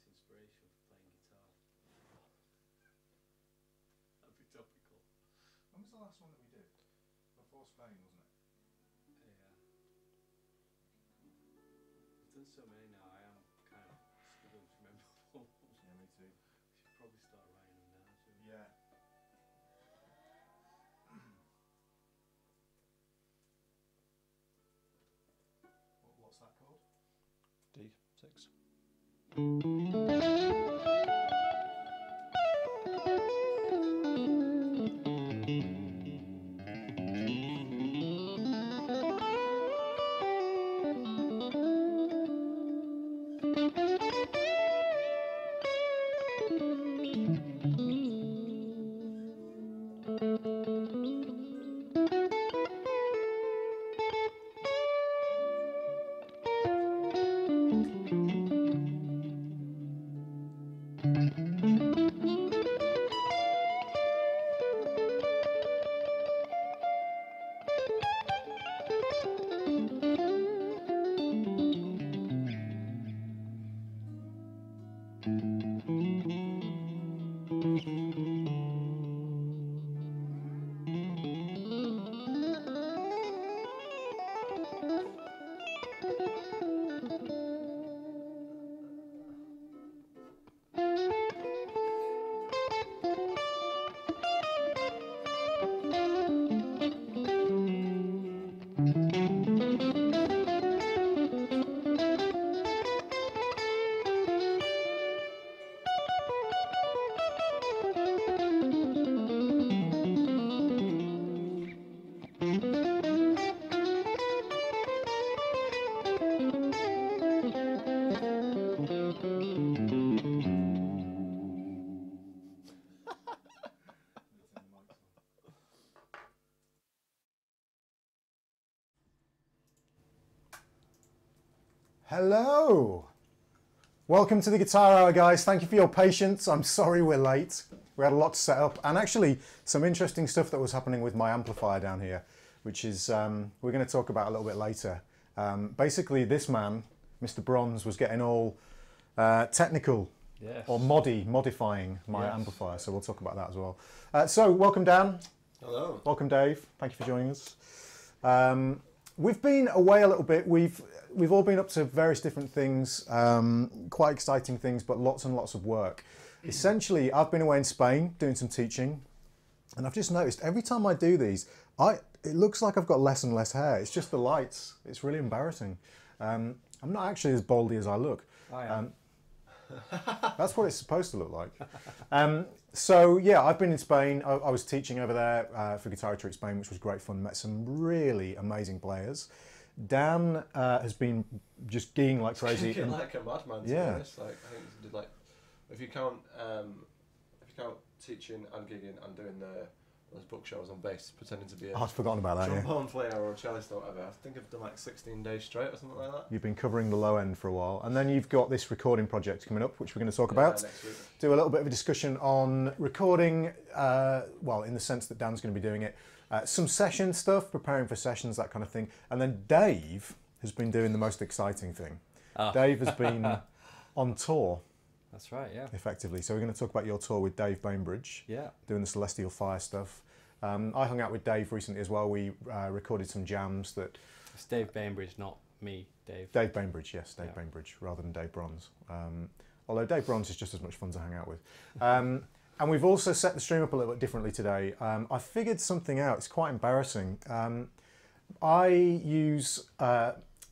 inspiration for playing guitar. That'd be topical. When was the last one that we did? Before Spain, wasn't it? Yeah. I've done so many now, I am kind of struggling to remember all of them. Yeah, me too. I should probably start writing them down too. Yeah. What's that called? D6. Hello! Welcome to the Guitar Hour, guys. Thank you for your patience. I'm sorry we're late. We had a lot to set up, and actually some interesting stuff that was happening with my amplifier down here, which is we're going to talk about a little bit later. Basically, this man, Mr. Bronze, was getting all technical, or modifying my amplifier, so we'll talk about that as well. So, welcome Dan. Hello. Welcome Dave. Thank you for joining us. We've been away a little bit. We've all been up to various different things, quite exciting things, but lots and lots of work. Essentially, I've been away in Spain doing some teaching, and I've just noticed every time I do these, it looks like I've got less and less hair. It's just the lights. It's really embarrassing. I'm not actually as baldy as I look. I am. That's what it's supposed to look like. So yeah, I've been in Spain. I was teaching over there for Guitar Retreat Spain, which was great fun. Met some really amazing players. Dan has been just gigging like crazy. Gigging like a madman, to be honest. Like, I think he did like, if you count teaching and gigging and doing those book shows on bass, pretending to be a I'd forgotten about that. trombone player or a cellist or whatever. I think I've done like 16 days straight or something like that. You've been covering the low end for a while, and then you've got this recording project coming up, which we're going to talk about. Next week. Do a little bit of a discussion on recording, well, in the sense that Dan's going to be doing it. Some session stuff, preparing for sessions, that kind of thing. And then Dave has been doing the most exciting thing. Oh. Dave has been on tour. That's right, yeah. Effectively. So we're going to talk about your tour with Dave Bainbridge. Yeah. Doing the Celestial Fire stuff. I hung out with Dave recently as well. We recorded some jams that... It's Dave Bainbridge, not me, Dave. Dave Bainbridge, yes, Dave Bainbridge, rather than Dave Bronze. Although Dave Bronze is just as much fun to hang out with. And we've also set the stream up a little bit differently today. I figured something out. It's quite embarrassing. I use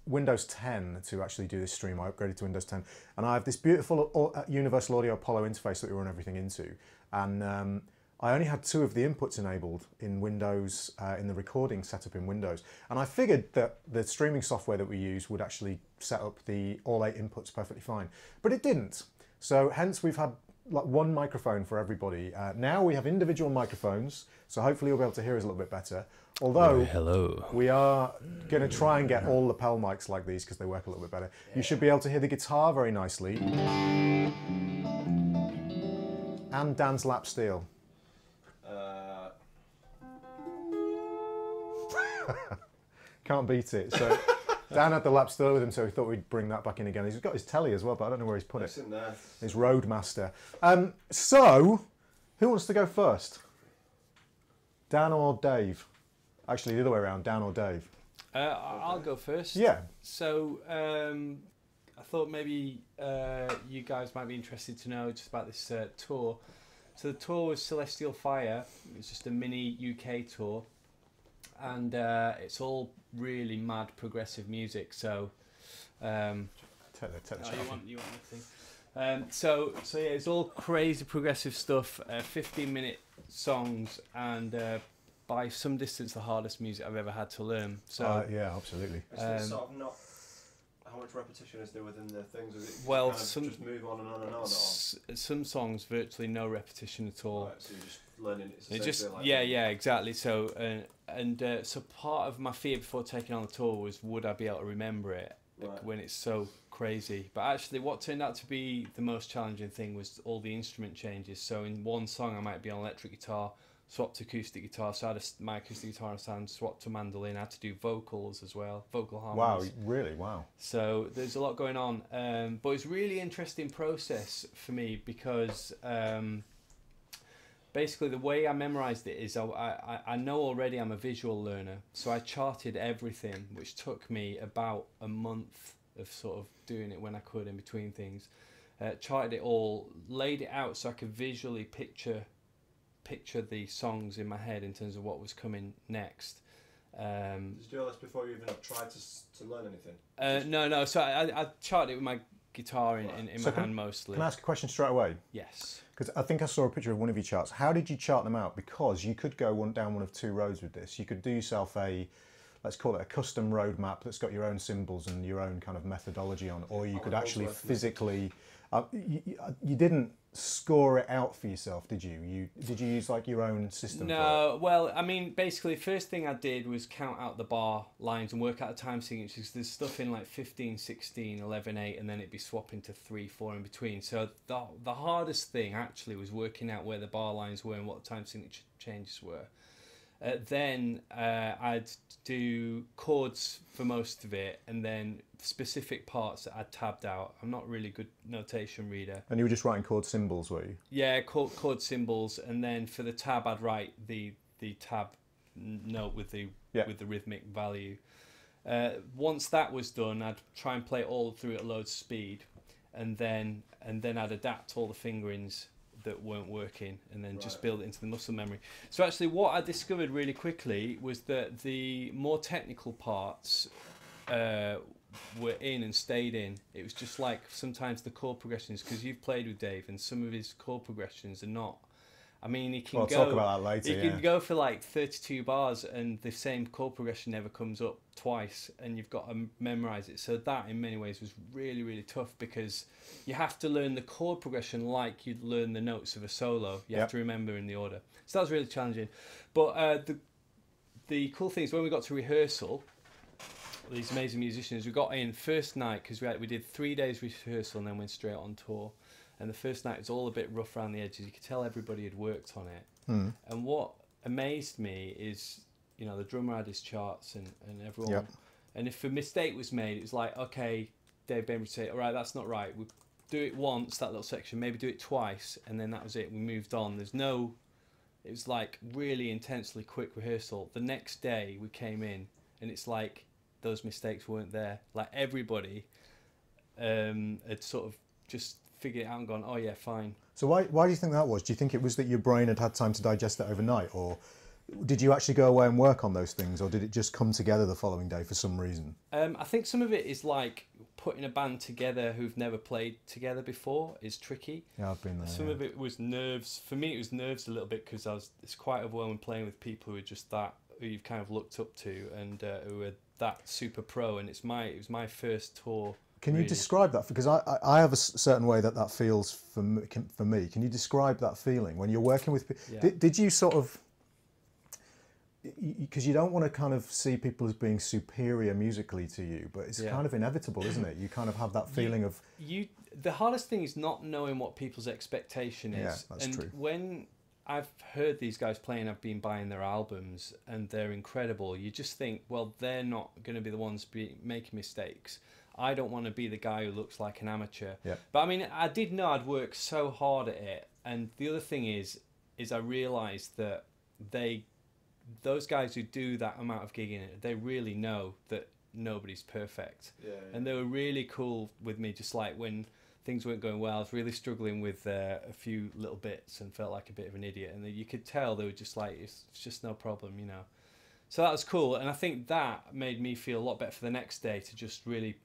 Windows 10 to actually do this stream. I upgraded to Windows 10. And I have this beautiful Universal Audio Apollo interface that we run everything into. And I only had 2 of the inputs enabled in Windows, in the recording setup in Windows. And I figured that the streaming software that we use would actually set up all 8 inputs perfectly fine. But it didn't. So hence we've had like 1 microphone for everybody. Now we have individual microphones, so hopefully you'll be able to hear us a little bit better. Although we are going to try and get all lapel mics like these because they work a little bit better. You should be able to hear the guitar very nicely. And Dan's lap steel. Can't beat it. So Dan had the lap still with him, so he thought we'd bring that back in again. He's got his telly as well, but I don't know where he's put It's it. in there. His Roadmaster. So, who wants to go first? Dan or Dave? Actually, the other way around, Dan or Dave? I'll go first. Yeah. So, I thought maybe you guys might be interested to know just about this tour. So the tour was Celestial Fire. It's just a mini UK tour, and it's all really mad progressive music. So, Take the you want anything? So yeah, it's all crazy progressive stuff. 15-minute songs, and by some distance the hardest music I've ever had to learn. So yeah, absolutely. It's sort of not. How much repetition is there within the things? Is it well, kind of just move on and on and on? Or? Some songs virtually no repetition at all. Right, so you're just learning it. It's just yeah, exactly. So so part of my fear before taking on the tour was, would I be able to remember it when it's so crazy? But actually, what turned out to be the most challenging thing was all the instrument changes. So in one song, I might be on electric guitar, swapped to acoustic guitar, so I had my acoustic guitar on stand, swapped to mandolin. I had to do vocals as well, vocal harmonies. Wow, really? Wow. So there's a lot going on, but it's a really interesting process for me because basically the way I memorized it is I know already I'm a visual learner, so I charted everything, which took me about a month of sort of doing it when I could in between things. Charted it all, laid it out so I could visually picture the songs in my head in terms of what was coming next. Did you do all this before you even tried to learn anything? No. So I charted it with my guitar in So my hand mostly. Can I ask a question straight away? Yes. Because I think I saw a picture of one of your charts. How did you chart them out? Because you could go down one of two roads with this. You could do yourself a, let's call it a custom roadmap that's got your own symbols and your own kind of methodology on, or you could actually physically. You didn't score it out for yourself, did you? Did you use like your own system? No, well, I mean, basically, first thing I did was count out the bar lines and work out the time signatures. There's stuff in like 15, 16, 11, 8, and then it'd be swapping to 3, 4 in between. So the hardest thing actually was working out where the bar lines were and what the time signature changes were. Then I'd do chords for most of it, and then specific parts that I'd tabbed out. I'm not really good notation reader. And you were just writing chord symbols, were you? Yeah, chord symbols, and then for the tab I'd write the tab note with the rhythmic value. Once that was done, I'd try and play it all through at low speed, and then I'd adapt all the fingerings that weren't working, and then just build it into the muscle memory. So actually what I discovered really quickly was that the more technical parts were in and stayed in. It was just like sometimes the chord progressions, because you've played with Dave, and some of his chord progressions are not, I mean, he can We'll talk about that later. He can go for like 32 bars and the same chord progression never comes up twice, and you've got to memorize it. So that in many ways was really, really tough, because you have to learn the chord progression like you'd learn the notes of a solo. You have to remember in the order. So that was really challenging. But the cool thing is when we got to rehearsal, these amazing musicians, we got in first night, because we did 3 days rehearsal and then went straight on tour. And the first night was all a bit rough around the edges. You could tell everybody had worked on it. And what amazed me is, you know, the drummer had his charts and everyone. Yep. And if a mistake was made, it was like, okay, Dave Bain would say, all right, that's not right. We do it once, that little section, maybe do it twice, and then that was it. We moved on. It was like really intensely quick rehearsal. The next day we came in, and it's like those mistakes weren't there. Like everybody had sort of just figured it out and gone, oh yeah, fine. So why do you think that was? Do you think it was that your brain had time to digest it overnight, or did you actually go away and work on those things, or did it just come together the following day for some reason? I think some of it is like putting a band together who've never played together before is tricky. Yeah, I've been there. Some of it was nerves. For me, it was nerves a little bit, because it's quite overwhelming playing with people who are just who you've kind of looked up to, and who are that super pro. And it was my first tour. Can you describe that? Because I have a certain way that feels for me. Can you describe that feeling when you're working with people? Yeah. Did you sort of, because you don't want to kind of see people as being superior musically to you, but it's kind of inevitable, isn't it? You kind of have that feeling of... The hardest thing is not knowing what people's expectation is. Yeah, that's true. When I've heard these guys playing, I've been buying their albums, and they're incredible. You just think, well, they're not going to be the ones making mistakes. I don't want to be the guy who looks like an amateur. Yeah. But I mean, I did know I'd worked so hard at it. And the other thing is I realised that those guys who do that amount of gigging, they really know that nobody's perfect. Yeah. And they were really cool with me, just like when things weren't going well, I was really struggling with a few little bits and felt like a bit of an idiot. And you could tell they were just like, it's just no problem, you know. So that was cool. And I think that made me feel a lot better for the next day, to just really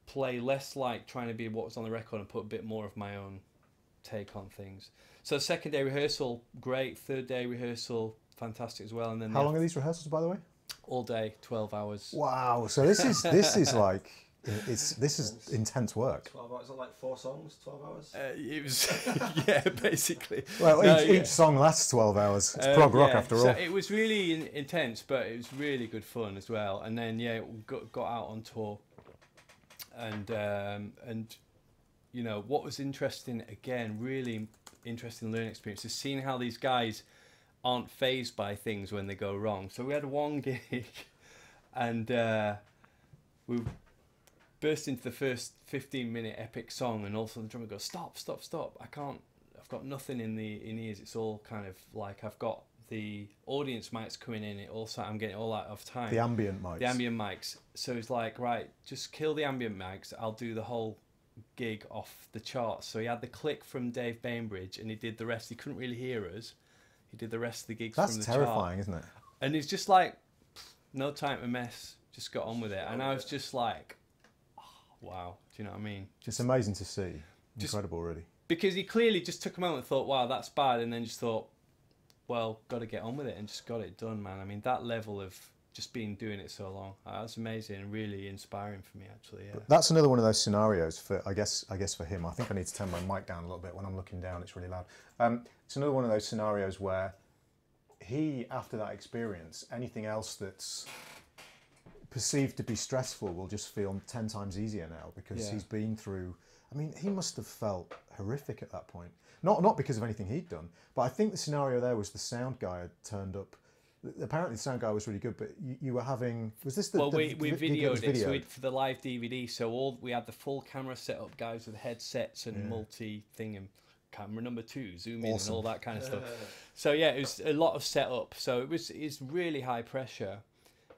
play less like trying to be what was on the record and put a bit more of my own take on things. So second day rehearsal, great. Third day rehearsal, fantastic as well. And then how long are these rehearsals, by the way? All day, 12 hours. Wow. So this is like, this is intense work. 12 hours, is that like 4 songs, 12 hours? It was, yeah, basically. Well, No, each song lasts 12 hours. It's prog rock after all. So it was really intense, but it was really good fun as well. And then got out on tour, and you know what was interesting, again, really interesting learning experience, is seeing how these guys aren't fazed by things when they go wrong. So we had one gig, and we burst into the first 15-minute epic song, and also the drummer goes, stop, I've got nothing in ears. It's all kind of like, I've got the audience mics coming in, I'm getting all out of time. The ambient mics. So it's like, right, just kill the ambient mics, I'll do the whole gig off the charts. So he had the click from Dave Bainbridge, and he did the rest. He couldn't really hear us. He did the rest of the gigs from the chart. That's terrifying, isn't it? And it's just like, no time to mess, just got on with it. And I was just like, wow, do you know what I mean? It's amazing to see. Incredible, really. Because he clearly just took a moment and thought, wow, that's bad, and then just thought, well, got to get on with it, and just got it done, man. I mean, that level of just doing it so long, that's amazing and really inspiring for me, actually. Yeah. But that's another one of those scenarios for, I guess for him. I think I need to turn my mic down a little bit when I'm looking down. It's really loud. It's another one of those scenarios where he, after that experience, anything else that's perceived to be stressful will just feel 10 times easier now, because he's been through, I mean, he must have felt horrific at that point. Not because of anything he'd done, but I think the scenario there was the sound guy had turned up. Apparently the sound guy was really good, but you were having, was this the... Well, we videoed it so for the live DVD, so we had the full camera set up, guys with headsets and multi-thing, and camera number 2, zoom in and all that kind of stuff. So yeah, it was a lot of setup, so it's really high pressure.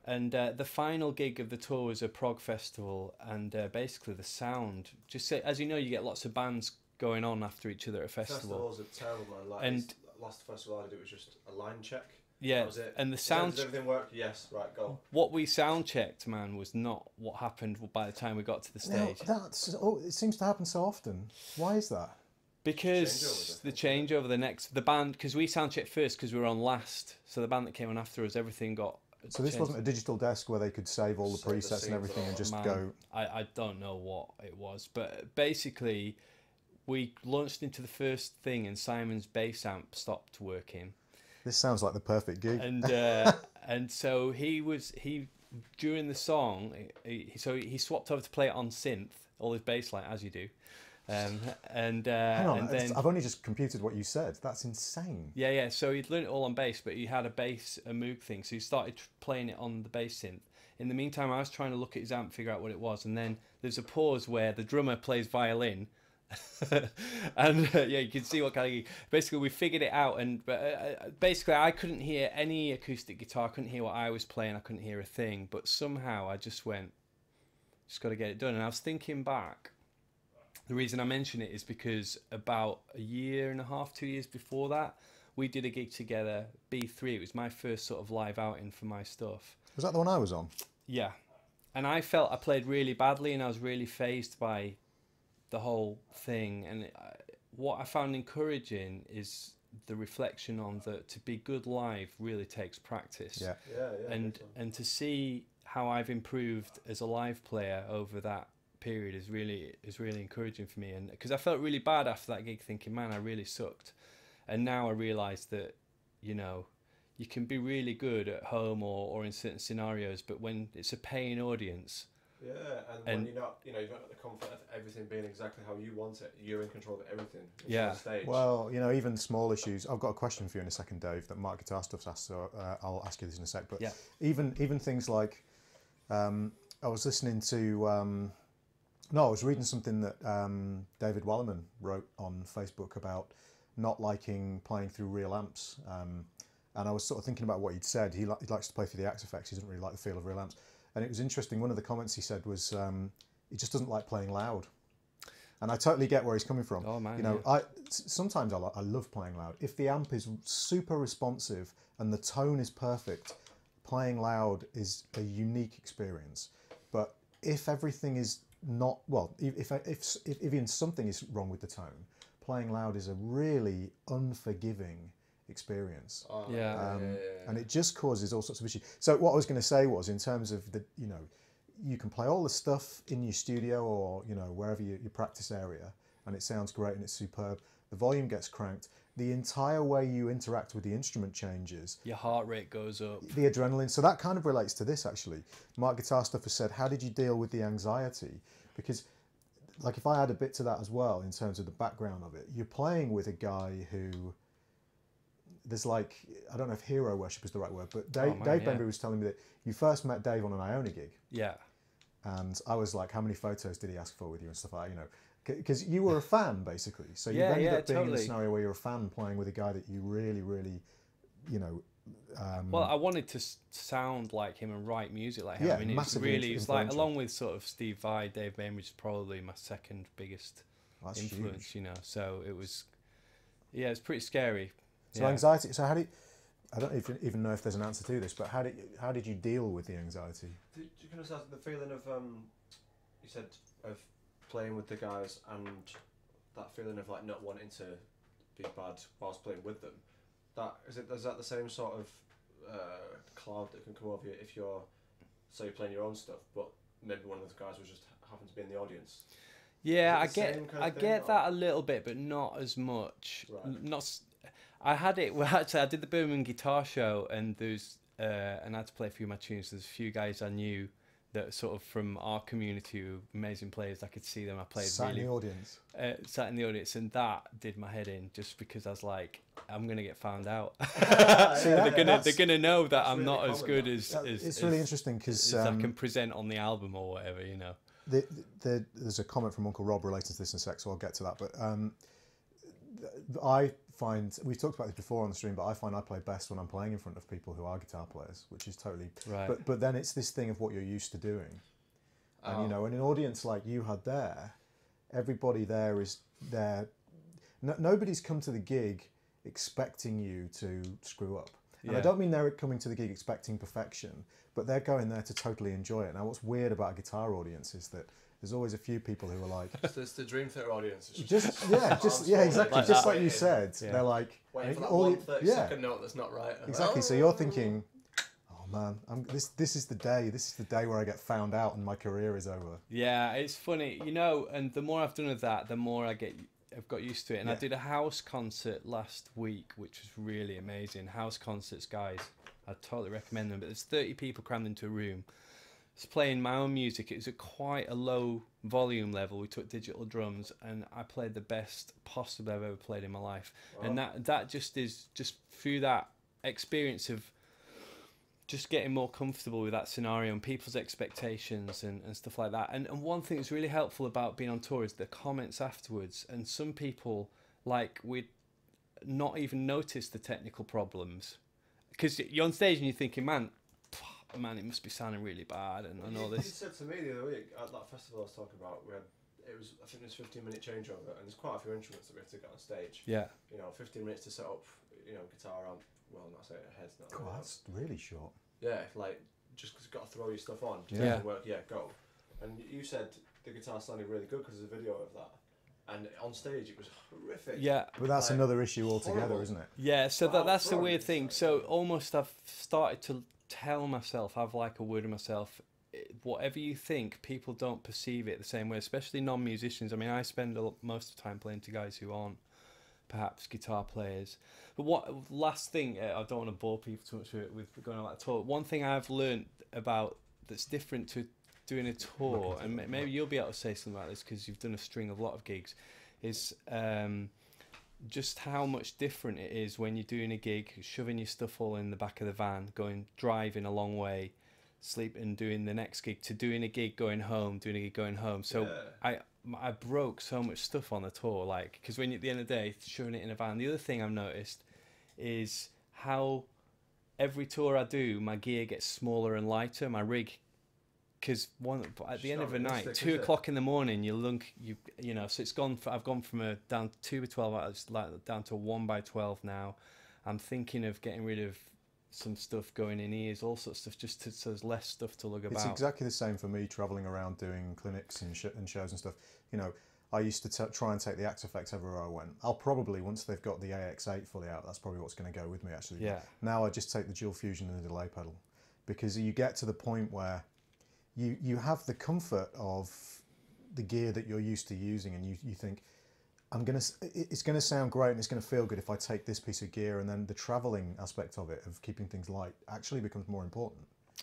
And the final gig of the tour was a prog festival, and basically the sound, just as you know, you get lots of bands going on after each other at a festival. Festivals are terrible, man. Like, and last festival I did, it was just a line check. Yeah, that was it. And the sound... Does everything work? Yes, right, go. What we sound checked, man, was not what happened by the time we got to the stage. Now, it seems to happen so often. Why is that? Because the changeover, the band, because we sound checked first because we were on last, so the band that came on after us, everything got... So this wasn't a digital desk where they could save all the presets and everything and just go... I don't know what it was, but basically we launched into the first thing and Simon's bass amp stopped working. This sounds like the perfect gig. And so during the song, he swapped over to play it on synth, all his bass line, as you do. Hang on, and then I've only just computed what you said. That's insane. Yeah. So he'd learned it all on bass, but he had a Moog thing, so he started playing it on the bass synth. In the meantime, I was trying to look at his amp, figure out what it was, and then there's a pause where the drummer plays violin, and you can see what kind of... Basically, we figured it out, and basically, I couldn't hear any acoustic guitar. I couldn't hear what I was playing. I couldn't hear a thing. But somehow, I just went, just got to get it done. And I was thinking back. The reason I mention it is because about a year and a half, 2 years before that, we did a gig together, B3. It was my first sort of live outing for my stuff. Was that the one I was on? Yeah. And I felt I played really badly, and I was really fazed by the whole thing. And what I found encouraging is the reflection on that to be good live really takes practice. Yeah. And to see how I've improved as a live player over that period is really encouraging for me, and because I felt really bad after that gig, thinking, man, I really sucked. And now I realise that, you know, you can be really good at home or in certain scenarios, but when it's a paying audience, and when you're not, you've not got the comfort of everything being exactly how you want it. You're in control of everything. Yeah. On stage. Well, even small issues. I've got a question for you in a second, Dave, that Mark Guitar Stuff's asked, so I'll ask you this in a sec. But yeah. even things like, I was listening to, I was reading something that David Wallerman wrote on Facebook about not liking playing through real amps. And I was sort of thinking about what he'd said. He likes to play through the Axe effects. He doesn't really like the feel of real amps. And it was interesting. One of the comments he said was he just doesn't like playing loud. And I totally get where he's coming from. Oh man! Sometimes I love playing loud. If the amp is super responsive and the tone is perfect, playing loud is a unique experience. But if everything is not if even something is wrong with the tone, playing loud is a really unforgiving experience. And it just causes all sorts of issues. So what I was going to say was, in terms of the, you can play all the stuff in your studio or wherever your practice area, and it sounds great and it's superb. The volume gets cranked. The entire way you interact with the instrument changes. Your heart rate goes up. The adrenaline. So that kind of relates to this, actually. Mark Guitar Stuff has said, how did you deal with the anxiety? Because, like, if I add a bit to that as well, in terms of the background of it, you're playing with a guy who, there's like, I don't know if hero worship is the right word, but Dave Benbury was telling me that you first met Dave on an Iona gig. Yeah. And I was like, how many photos did he ask for with you and stuff like that, because you were a fan, basically. So you ended up being in a scenario where you're a fan playing with a guy that you really, really, well, I wanted to sound like him and write music like him. Yeah, I mean, it's like, along with sort of Steve Vai, Dave Bainbridge is probably my second biggest influence, huge. So it was, it's pretty scary. So anxiety. So how do you, I don't even know if there's an answer to this, but how did you deal with the anxiety? Did you kind of start the feeling of you said of playing with the guys and that feeling of like not wanting to be bad whilst playing with them? Is that the same sort of cloud that can come over you if you're playing your own stuff, but maybe one of the guys was just happened to be in the audience? Yeah, I get that a little bit, but not as much. Right. I had it. Well, actually, I did the Birmingham Guitar Show, and and I had to play a few of my tunes. There's a few guys I knew that sort of from our community, who amazing players. I could see them. I played sat in the audience, and that did my head in, just because I was like, I'm gonna get found out. See, they're gonna know that I'm really not as good as it's really interesting because I can present on the album or whatever, There's a comment from Uncle Rob relating to this in a sec, so I'll get to that. But I find, we've talked about this before on the stream, but I find I play best when I'm playing in front of people who are guitar players, which is totally right. But then it's this thing of what you're used to doing, and in an audience like you had there, everybody there is there. Nobody's come to the gig expecting you to screw up. And I don't mean they're coming to the gig expecting perfection, but they're going there to totally enjoy it. Now, what's weird about a guitar audience is that there's always a few people who are like, it's the Dream Theater audience. Exactly. Just like you said, they're like, waiting for that 1/32 note that's not right. Exactly. So you're thinking, oh man, this is the day. This is the day where I get found out and my career is over. Yeah, it's funny, and the more I've done of that, the more I've got used to it. And I did a house concert last week, which was really amazing. House concerts, guys, I totally recommend them. But there's 30 people crammed into a room. I was playing my own music. It was at quite a low volume level. We took digital drums, and I played the best possible I've ever played in my life. Wow. And that just is just through that experience of just getting more comfortable with that scenario and people's expectations and stuff like that. And one thing that's really helpful about being on tour is the comments afterwards. And some people, like, we'd not even notice the technical problems. Because you're on stage and you're thinking, man, it must be sounding really bad and all this. You said to me the other week at that festival I was talking about, I think it was 15-minute changeover, and there's quite a few instruments that we have to get on stage. Yeah. 15 minutes to set up, guitar amp, well, not saying a head's not. God, that's really short. Yeah, like, just because you've got to throw your stuff on. Go. And you said the guitar sounded really good because there's a video of that. And on stage it was horrific. Yeah. But that's another issue altogether, horrible. Isn't it? Yeah, so that's the weird thing. So almost I've started to tell myself, have like a word of myself, whatever you think, people don't perceive it the same way, especially non-musicians. I mean, I spend most of the time playing to guys who aren't perhaps guitar players. But last thing, I don't want to bore people too much with going on that talk. One thing I've learned about that's different to doing a tour, and maybe you'll be able to say something about this because you've done a lot of gigs, is just how much different it is when you're doing a gig, shoving your stuff all in the back of the van, driving a long way, sleep and doing the next gig, to doing a gig going home, doing a gig going home. So I broke so much stuff on the tour, like, because when you, at the end of the day, shoving it in a van. The other thing I've noticed is how every tour I do, my gear gets smaller and lighter, my rig. Because at the end of the night, 2 o'clock in the morning, you know, so it's gone. I've gone from a down 2x12 hours, like down to 1x12 now. I'm thinking of getting rid of some stuff going in ears, all sorts of stuff, just so there's less stuff to lug about. It's exactly the same for me travelling around doing clinics and shows and stuff. You know, I used to try and take the Axe Effects everywhere I went. I'll probably, once they've got the AX8 fully out, that's probably what's going to go with me actually. Yeah. Now I just take the dual fusion and the delay pedal, because you get to the point where you have the comfort of the gear that you're used to using, and you think, it's gonna sound great and it's gonna feel good if I take this piece of gear, and then the travelling aspect of it, of keeping things light, actually becomes more important.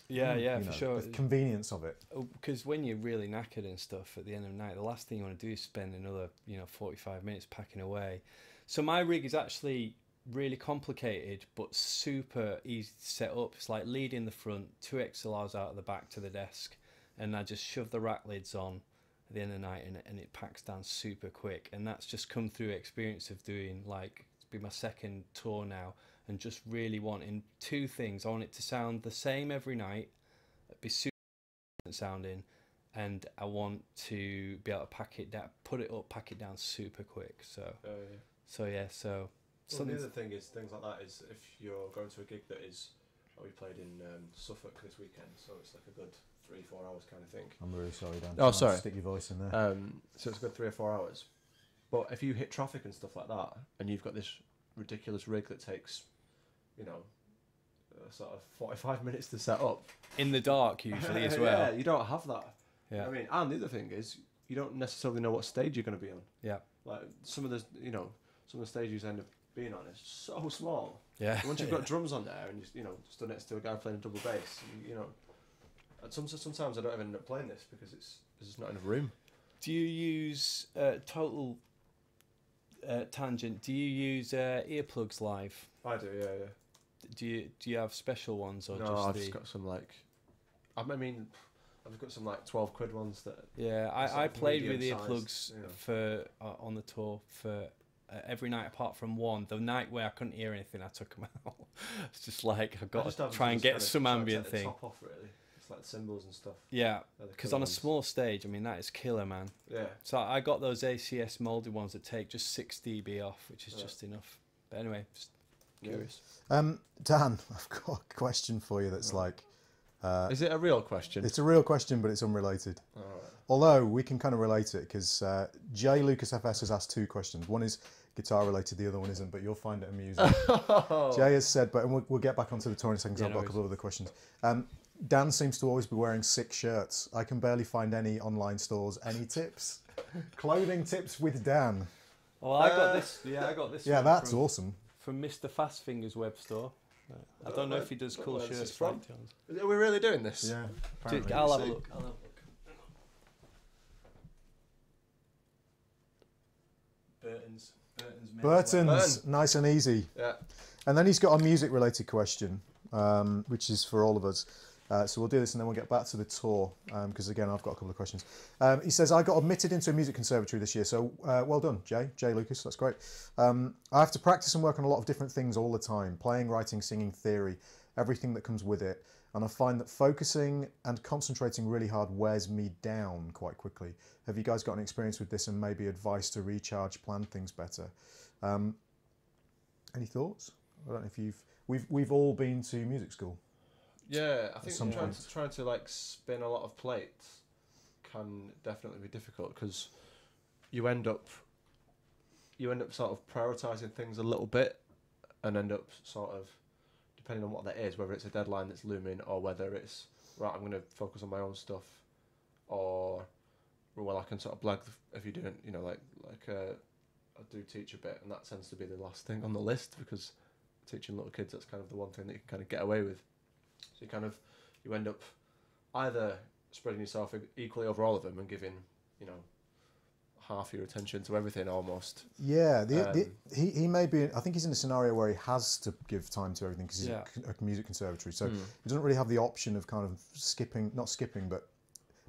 Yeah, for sure. The convenience of it. Because when you're really knackered and stuff at the end of the night, the last thing you want to do is spend another 45 minutes packing away. So my rig is actually really complicated but super easy to set up. It's like lead in the front, 2 XLRs out of the back to the desk, and I just shove the rack lids on at the end of the night, and it packs down super quick. And that's just come through experience of doing, like, it's been my second tour now, and just really wanting 2 things. I want it to sound the same every night, be super sounding, and I want to be able to pack it down, put it up, pack it down super quick. So Well, the other thing is, things like that is, if you're going to a gig that is, we played in Suffolk this weekend, so it's like a good 3-4 hours kind of thing. I'm really sorry, Dan. Oh, sorry. Stick your voice in there. So it's a good 3 or 4 hours. But if you hit traffic and stuff like that, and you've got this ridiculous rig that takes, sort of 45 minutes to set up. In the dark, usually, as well. Yeah, you don't have that. Yeah. I mean, and the other thing is, you don't necessarily know what stage you're going to be on. Yeah. Like, some of the stages you end up being on is so small. Yeah. And once you've got drums on there, and you stood next to a guy playing a double bass, and sometimes I don't even end up playing this because there's just not enough room. Do you use total tangent? Do you use earplugs live? I do, yeah. Do you have special ones, or No, I've just got some I've got some like 12 quid ones that. Yeah, I played with earplugs for on the tour for every night apart from one. The night where I couldn't hear anything, I took them out. It's just like I've got to try and get some ambient thing. Top off, really. It's like the cymbals and stuff. Yeah, because on a small stage, I mean, that is killer, man. Yeah. So I got those ACS molded ones that take just 6 dB off, which is just enough. But anyway, just curious. Dan, I've got a question for you that's like... is it a real question? It's a real question, but it's unrelated. All right. Although we can kind of relate it, because Jay Lucas FS has asked 2 questions. One is guitar related, the other one isn't, but you'll find it amusing. Jay has said, but we'll get back onto the tour in a second, because I've got a couple of other questions. Dan seems to always be wearing 6 shirts. I can barely find any online stores. Any tips? Clothing tips with Dan. Well, I got this. Yeah, I got this. Yeah, that's awesome. From Mr. Fastfinger's web store. I don't know if he does cool shirts. From? Are we really doing this? Yeah. I'll have a look. Burton's, nice and easy. Yeah. And then he's got a music related question, which is for all of us. So we'll do this and then we'll get back to the tour, because again, I've got a couple of questions. He says, I got admitted into a music conservatory this year, so well done, Jay Lucas, that's great. I have to practice and work on a lot of different things all the time, playing, writing, singing, theory, everything that comes with it. And I find that focusing and concentrating really hard wears me down quite quickly. Have you guys got any experience with this and maybe advice to recharge, plan things better? Any thoughts? I don't know if we've all been to music school. Yeah, I think trying to like spin a lot of plates can definitely be difficult, because you end up sort of prioritizing things a little bit, and end up sort of, depending on what that is, whether it's a deadline that's looming, or whether it's right, I'm going to focus on my own stuff, or well, I can sort of blag if you're doing, like I do teach a bit, and that tends to be the last thing on the list, because teaching little kids, that's kind of the one thing that you can kind of get away with. So you end up either spreading yourself equally over all of them and giving, you know, half your attention to everything almost. Yeah, he may be. I think he's in a scenario where he has to give time to everything because he's a music conservatory, so he doesn't really have the option of kind of skipping, not skipping, but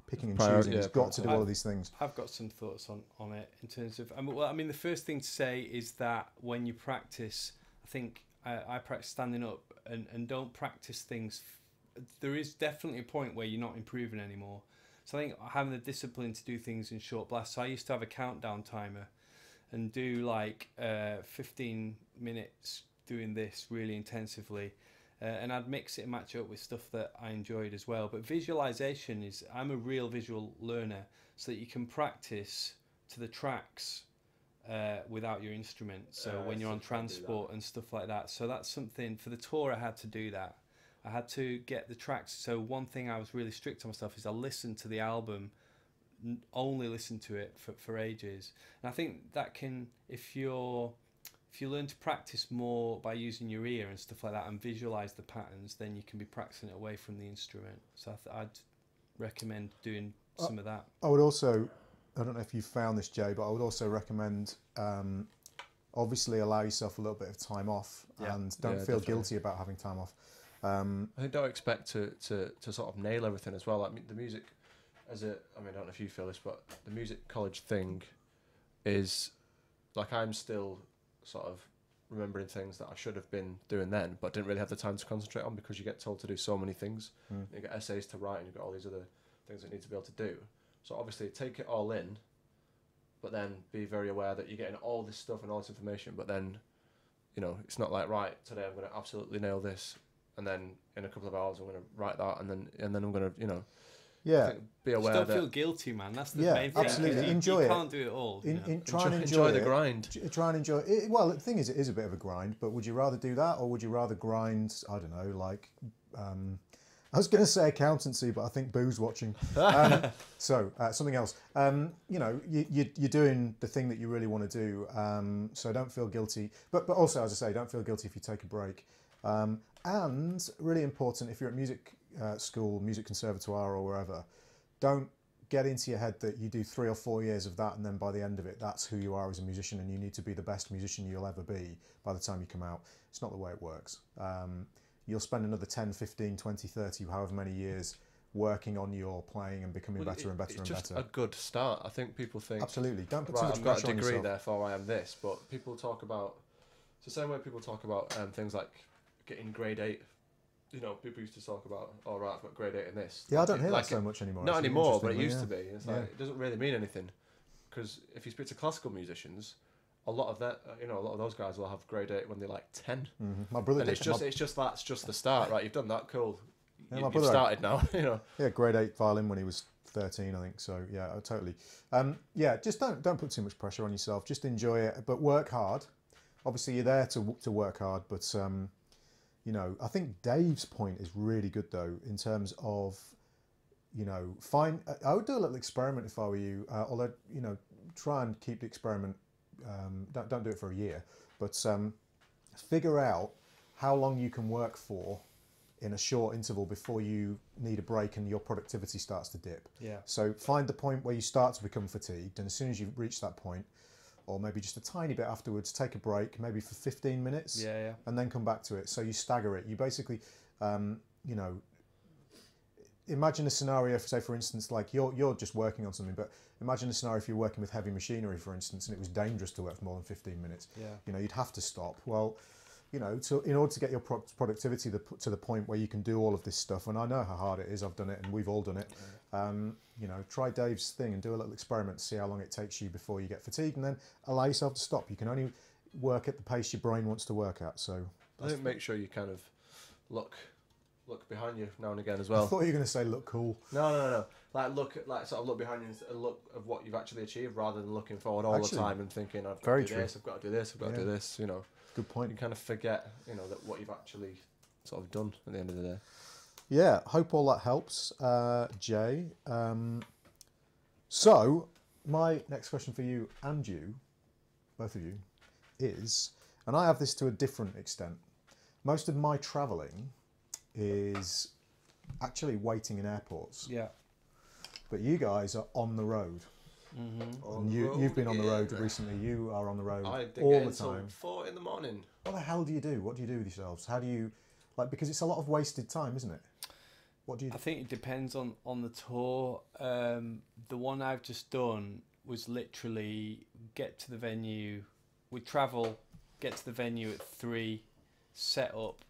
picking and choosing. He's got to do all of these things. I've got some thoughts on it in terms of. I mean, the first thing to say is that when you practice, I think I practice standing up and don't practice things. There is definitely a point where you're not improving anymore. So I think having the discipline to do things in short blasts. So I used to have a countdown timer and do like 15 minutes doing this really intensively. And I'd mix it and match it up with stuff that I enjoyed as well. But visualization is, I'm a real visual learner, so that you can practice to the tracks without your instrument. So when you're on transport and stuff like that. So that's something, for the tour I had to do that. I had to get the tracks. So one thing I was really strict on myself is I listened to the album, only listen to it for ages. And I think that can, if you learn to practice more by using your ear and stuff like that and visualize the patterns, then you can be practicing it away from the instrument. So I'd recommend doing some of that. I would also, I don't know if you found this, Jay, but I would also recommend obviously allow yourself a little bit of time off and don't feel guilty about having time off. I think don't expect to sort of nail everything as well. Like the music, I don't know if you feel this, but the music college thing is like I'm still sort of remembering things that I should have been doing then, but didn't really have the time to concentrate on because you get told to do so many things. You get essays to write and you've got all these other things that you need to be able to do. So obviously take it all in, but then be very aware that you're getting all this stuff and all this information, but then, you know, it's not like, right, today I'm going to absolutely nail this, and then in a couple of hours I'm going to write that, and then I'm going to, you know, be aware. Just don't feel guilty, man. That's the main thing. Absolutely. Enjoy it. You can't do it all. Try and enjoy the grind. Try and enjoy it. Well, the thing is, it is a bit of a grind, but would you rather do that, or would you rather grind, I don't know, like, I was going to say accountancy, but I think Boo's watching. So something else. You know, you're doing the thing that you really want to do, so don't feel guilty. But also, as I say, don't feel guilty if you take a break. And really important, if you're at music school, music conservatoire or wherever, don't get into your head that you do 3 or 4 years of that and then by the end of it, that's who you are as a musician and you need to be the best musician you'll ever be by the time you come out. It's not the way it works. You'll spend another 10, 15, 20, 30, however many years working on your playing and becoming better and better and better. It's just a good start. I think people think... Absolutely. Don't put too much I've pressure got a on degree, yourself. therefore I am this. But people talk about... It's the same way people talk about things like getting grade 8. You know, people used to talk about, all right, I've got grade 8 in this. Yeah, I don't hear that so much anymore. Not anymore, but it used to be. It's like, it doesn't really mean anything. Because if you speak to classical musicians, a lot of that, a lot of those guys will have grade 8 when they're like 10. My brother and it's just that's just the start, right? You've done that, cool. Yeah, You've started now, you know. Yeah, grade 8 violin when he was 13, I think. So yeah, totally. Yeah, just don't put too much pressure on yourself. Just enjoy it, but work hard. Obviously, you're there to work hard, but you know, I think Dave's point is really good though in terms of, you know, I would do a little experiment if I were you. Although, you know, try and keep the experiment. Don't do it for a year, but figure out how long you can work for in a short interval before you need a break and your productivity starts to dip. Yeah. So find the point where you start to become fatigued, and as soon as you reach that point, or maybe just a tiny bit afterwards, take a break, maybe for 15 minutes, and then come back to it. So you stagger it. You basically, you know, imagine a scenario, say for instance, like you're just working on something, but imagine a scenario if you're working with heavy machinery, for instance, and it was dangerous to work for more than 15 minutes. Yeah. You know, you'd have to stop. Well, you know, in order to get your productivity to the point where you can do all of this stuff, and I know how hard it is, I've done it, and we've all done it. You know, try Dave's thing and do a little experiment to see how long it takes you before you get fatigued, and then allow yourself to stop. You can only work at the pace your brain wants to work at. So I think make sure you kind of look behind you now and again as well. I thought you were going to say look cool. No. Like sort of look behind you and look of what you've actually achieved, rather than looking forward all the time and thinking I've got to do this, I've got to do this, I've got to do this. You know. Good point. You kind of forget, you know, that what you've actually sort of done at the end of the day. Yeah, hope all that helps, Jay. So, my next question for you and you, both of you, is, and I have this to a different extent, most of my travelling is actually waiting in airports. Yeah. but you guys are on the road. And you've been on the road recently. You are on the road I didn't all get the in till time. 4 in the morning. What the hell do you do? What do you do with yourselves? How do you, like, because it's a lot of wasted time, isn't it? What do you do? I think it depends on the tour. The one I've just done was literally get to the venue. We travel, get to the venue at 3, set up,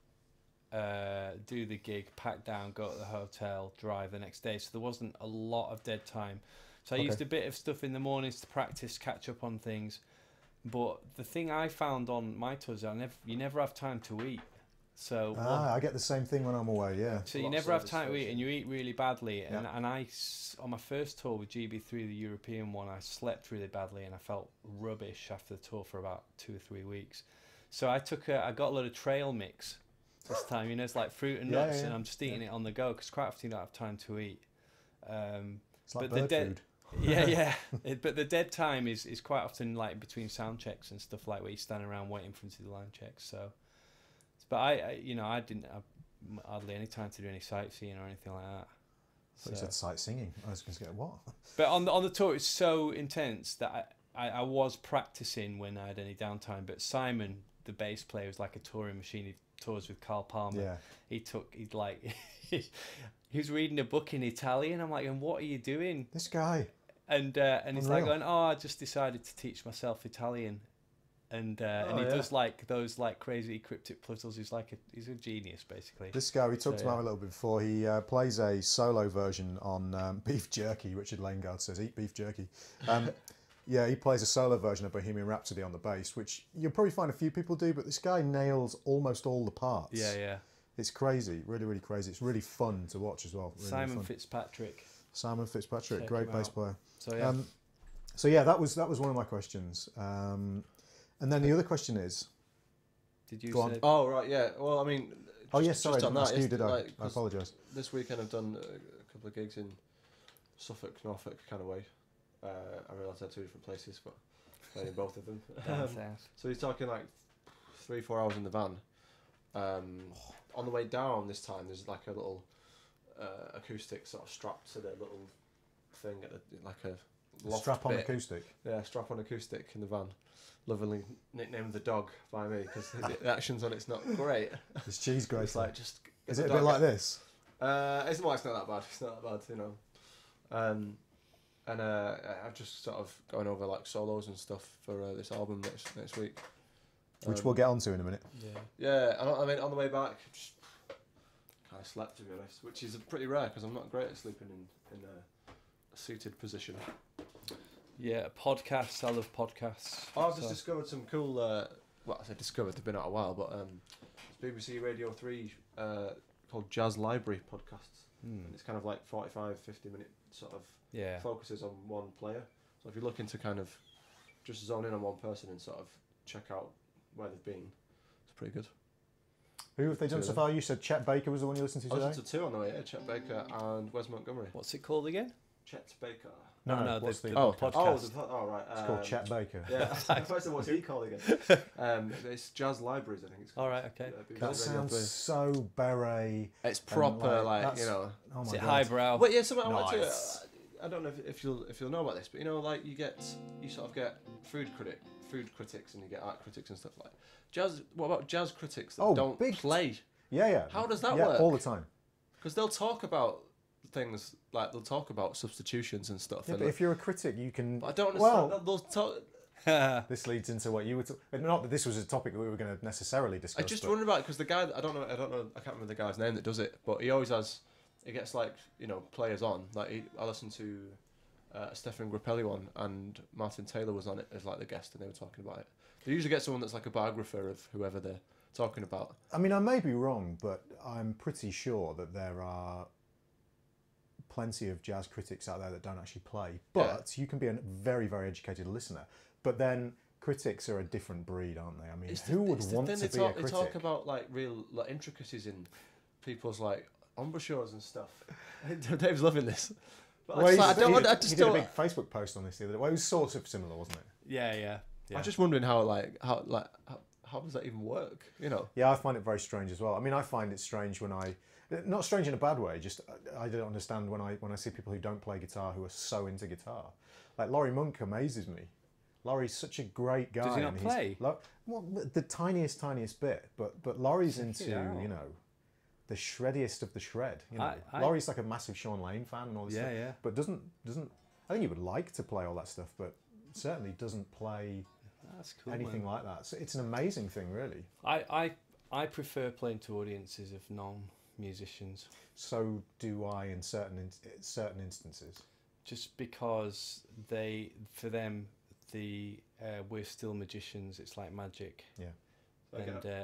do the gig, pack down, go to the hotel, drive the next day. So there wasn't a lot of dead time. So I used a bit of stuff in the mornings to practice, catch up on things. But the thing I found on my tours, you never have time to eat. So I get the same thing when I'm away. Yeah. So you never have time to eat, and you eat really badly. And I, on my first tour with GB3, the European one, I slept really badly, and I felt rubbish after the tour for about 2 or 3 weeks. So I got a lot of trail mix this time. You know, it's like fruit and nuts, and I'm just eating it on the go because quite often you don't have time to eat. It's like bird food. But the dead time is quite often like between sound checks and stuff, like where you stand around waiting for them to do the line checks. So, but I didn't have hardly any time to do any sightseeing or anything like that. So you said sightseeing. I was going to get what? But on the tour, it's so intense that I was practicing when I had any downtime. But Simon, the bass player, was like a touring machine. He tours with Carl Palmer. Yeah. He was reading a book in Italian. I'm like, and what are you doing? This guy. And he's like going, I just decided to teach myself Italian. And he does like those like crazy cryptic puzzles. He's a genius basically. This guy, we talked about him a little bit before. He plays a solo version on beef jerky. Richard Langard says, "Eat beef jerky." Yeah, he plays a solo version of Bohemian Rhapsody on the bass, which you'll probably find a few people do. But this guy nails almost all the parts. Yeah. It's crazy, really, really crazy. It's really fun to watch as well. Really Simon fun. Fitzpatrick. Simon Fitzpatrick, Check great him bass out. player. So yeah, that was one of my questions. And then the other question is, did you go on. say? Oh right, yeah. Well, I mean, Sorry, I didn't ask you, did I? like, I apologise. This weekend I've done a couple of gigs in Suffolk, Norfolk kind of way. I realised I had 2 different places, but played in both of them. So he's talking like 3-4 hours in the van. On the way down this time, there's like a little acoustic sort of strapped to the little thing at like a loft Strap-on bit. acoustic. Yeah, strap-on acoustic in the van. Lovingly nicknamed the dog by me because the action's on it's not great. It's cheese grater. It's like just. Is it a bit like this? It's not that bad. It's not that bad, you know. And I'm just sort of going over like solos and stuff for this album next week. Which we'll get onto in a minute. Yeah. I mean, on the way back, just kind of slept to be honest, which is pretty rare because I'm not great at sleeping in a seated position. Yeah, podcasts. I love podcasts. Oh, I've just discovered some cool. Well, I say discovered. They've been out a while, but it's BBC Radio 3 called Jazz Library podcasts. And it's kind of like 45, 50-minute sort of focuses on one player. So if you're looking to kind of just zone in on one person and sort of check out where they've been, it's pretty good. Who have they done so far? You said Chet Baker was the one you listened to today? I listened to 2 on the way, Chet Baker and Wes Montgomery. What's it called again? Chet Baker. No, what's the podcast? Oh, Right. It's called Chet Baker. Yeah, first of all, what's he called again? It's Jazz Libraries, I think it's called. All right, okay. That sounds so beret. It's proper, like you know. Oh my Is it God. highbrow? But yeah, something I want Nice. to. I don't know if you'll know about this, but you know, like you sort of get food critics, and you get art critics and stuff like jazz. What about jazz critics that don't play? Yeah. How does that work? work? All the time. Because they'll talk about things like they'll talk about substitutions and stuff. Yeah, but if you're a critic, you can. But I don't understand. They'll talk. This leads into what you were. Not that this was a topic that we were going to necessarily discuss. I just wonder about it because the guy. I don't know. I can't remember the guy's name that does it, but he always has. He gets like players on. Like I listened to a Stefan Grappelli one, and Martin Taylor was on it as like the guest, and they were talking about it. They usually get someone that's like a biographer of whoever they're talking about. I mean, I may be wrong, but I'm pretty sure that there are plenty of jazz critics out there that don't actually play. But you can be a very, very educated listener. But then critics are a different breed, aren't they? I mean, who would want to be a critic? They talk about like real like intricacies in people's like embouchures and stuff. Dave's loving this. But Well, he he did a don't. big Facebook post on this the other day. Well, it was sort of similar, wasn't it? Yeah. I'm just wondering how does that even work? You know? Yeah, I find it very strange as well. I mean, I find it strange when I Not strange in a bad way. Just I don't understand when I see people who don't play guitar who are so into guitar. Like Laurie Monk amazes me. Laurie's such a great guy. Does he not play? Well, the tiniest bit, but Laurie's into you know the shreddiest of the shred. You know, Laurie's like a massive Sean Lane fan and all this stuff. Yeah. But doesn't. I think he would like to play all that stuff, but certainly doesn't play That's cool, anything man. like that. So it's an amazing thing, really. I prefer playing to audiences of non-musicians. So do I in certain instances. Just because for them, we're still magicians. It's like magic. Yeah.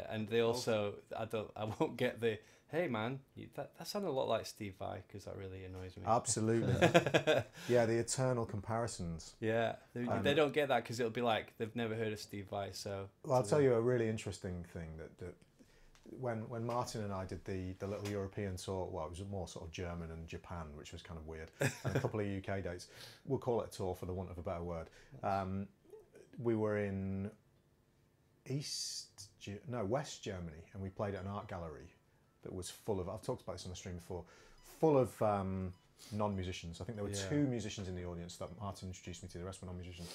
And they also, I won't get the, hey man, that sounded a lot like Steve Vai, because that really annoys me. Absolutely. Yeah, the eternal comparisons. Yeah, they don't get that because it'll be like they've never heard of Steve Vai. So well, I'll tell you a really interesting thing that when Martin and I did the little European tour, well, it was more sort of German and Japan, which was kind of weird, and a couple of UK dates. We'll call it a tour for the want of a better word. We were in West Germany, and we played at an art gallery that was full of, I've talked about this on the stream before, full of non-musicians. I think there were 2 musicians in the audience that Martin introduced me to, the rest were non-musicians.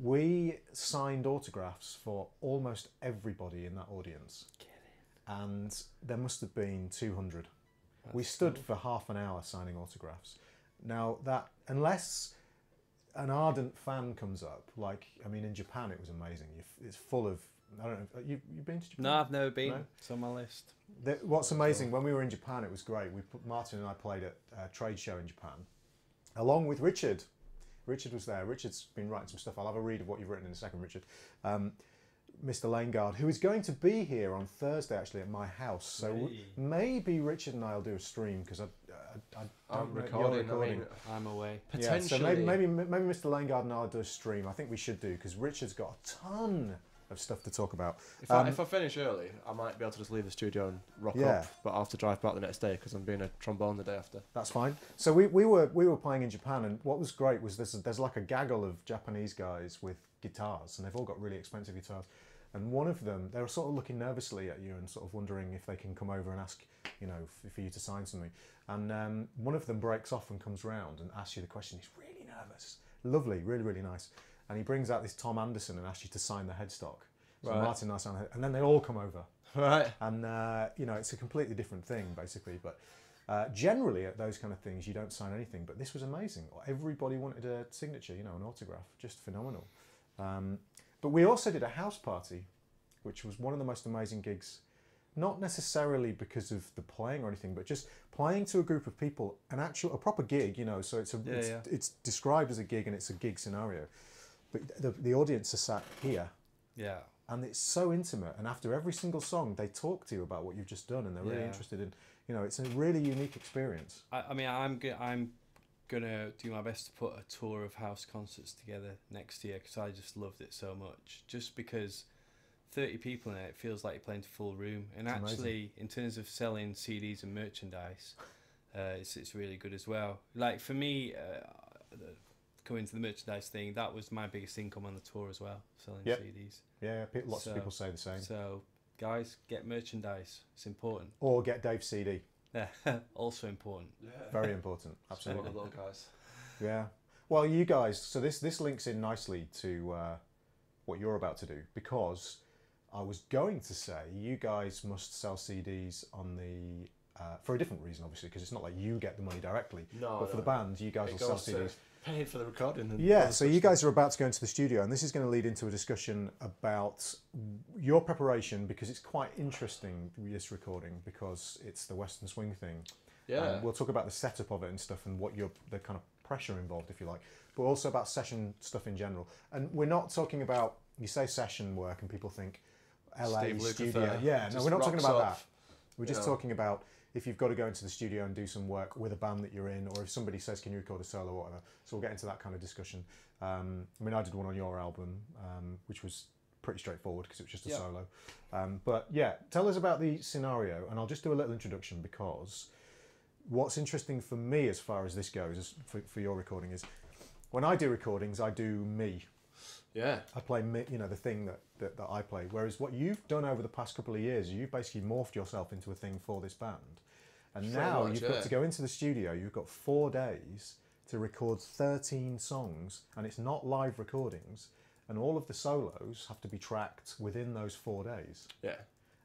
We signed autographs for almost everybody in that audience. And there must have been 200. We stood for half an hour signing autographs. Now that, unless an ardent fan comes up, like, I mean, in Japan it was amazing. It's full of, I don't know, you've been to Japan? No, I've never been. No? It's on my list. What's amazing, when we were in Japan, it was great. Martin and I played at a trade show in Japan, along with Richard. Richard was there. Richard's been writing some stuff. I'll have a read of what you've written in a second, Richard. Mr. Langard, who is going to be here on Thursday, actually, at my house. So maybe Richard and I will do a stream, because I'm recording. I mean, I'm away. Potentially. Yeah, so maybe Mr. Langard and I'll do a stream. I think we should do, because Richard's got a ton of stuff to talk about. If I finish early, I might be able to just leave the studio and rock up, but I have to drive back the next day because I'm doing a trombone the day after. That's fine. So we were playing in Japan, and what was great was there's like a gaggle of Japanese guys with guitars, and they've all got really expensive guitars. And one of them, they were sort of looking nervously at you and sort of wondering if they can come over and ask, you know, for you to sign something. And one of them breaks off and comes round and asks you the question. He's really nervous. Lovely, really, really nice. And he brings out this Tom Anderson and asks you to sign the headstock. So Martin and I signed the head, and then they all come over. Right. And, you know, it's a completely different thing, basically. But generally, at those kind of things, you don't sign anything. But this was amazing. Everybody wanted a signature, you know, an autograph. Just phenomenal. But we also did a house party, which was one of the most amazing gigs, not necessarily because of the playing or anything, but just playing to a group of people, a proper gig, you know, so it's described as a gig and it's a gig scenario. But the audience are sat here. Yeah. And it's so intimate, and after every single song, they talk to you about what you've just done, and they're really interested in, you know, it's a really unique experience. I mean, I'm gonna do my best to put a tour of house concerts together next year, because I just loved it so much. Just because 30 people in it feels like you're playing to full room, and it's actually amazing. In terms of selling CDs and merchandise, it's really good as well. Like for me, coming to the merchandise thing, that was my biggest income on the tour as well, selling CDs. Yeah, lots of people say the same. So guys, get merchandise. It's important. Or get Dave's CD. Yeah, also important. Yeah. Very important, absolutely. Little guys. Yeah. Well, you guys, so this links in nicely to what you're about to do, because I was going to say you guys must sell CDs on the for a different reason, obviously, because it's not like you get the money directly. No, for the band, you guys will sell CDs. Paid for the recording. And so you guys are about to go into the studio, and this is going to lead into a discussion about your preparation, because it's quite interesting, this recording, because it's the Western Swing thing. Yeah. We'll talk about the setup of it and stuff, and what the kind of pressure involved, if you like, but also about session stuff in general. And we're not talking about, you say session work and people think LA studio. Yeah, no, we're not talking about that. We're just talking about if you've got to go into the studio and do some work with a band that you're in, or if somebody says, can you record a solo or whatever. So we'll get into that kind of discussion. I mean, I did one on your album, which was pretty straightforward because it was just a solo. But yeah, tell us about the scenario, and I'll just do a little introduction, because what's interesting for me as far as this goes, for your recording, is when I do recordings, I do me. Yeah. I play me, you know, the thing that I play. Whereas what you've done over the past couple of years, you've basically morphed yourself into a thing for this band. And Pretty now much, you've yeah. got to go into the studio. You've got 4 days to record 13 songs, and it's not live recordings. And all of the solos have to be tracked within those 4 days. Yeah.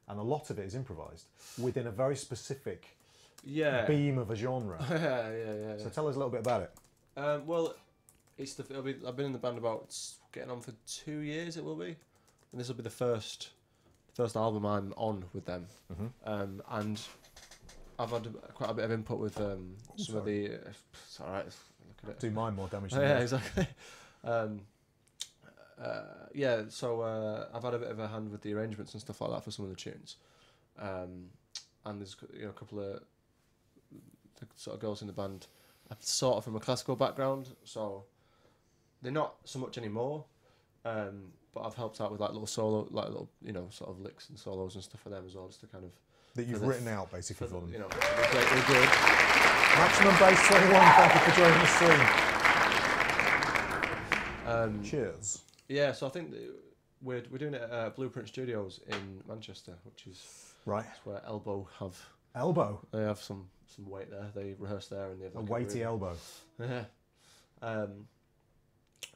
And a lot of it is improvised within a very specific Yeah. beam of a genre. yeah. So tell us a little bit about it. Well, it's I've been in the band about getting on for 2 years. It will be, and this will be the first album I'm on with them. And I've had quite a bit of input with some of the. It's all right. Look at it. Do mine more damage than Yeah, yours. exactly. So I've had a bit of a hand with the arrangements and stuff like that for some of the tunes, and there's a couple of the sort of girls in the band are sort of from a classical background, so they're not so much anymore. But I've helped out with like little sort of licks and solos and stuff for them as well, just to kind of That you've written out basically for them. they're good. Maximum Bass 21, thank you for joining the stream. Cheers. Yeah, so I think that we're doing it at Blueprint Studios in Manchester, which is Right. where Elbow have Elbow. they have some weight there. They rehearse there and they have A like weighty room. elbow. Yeah.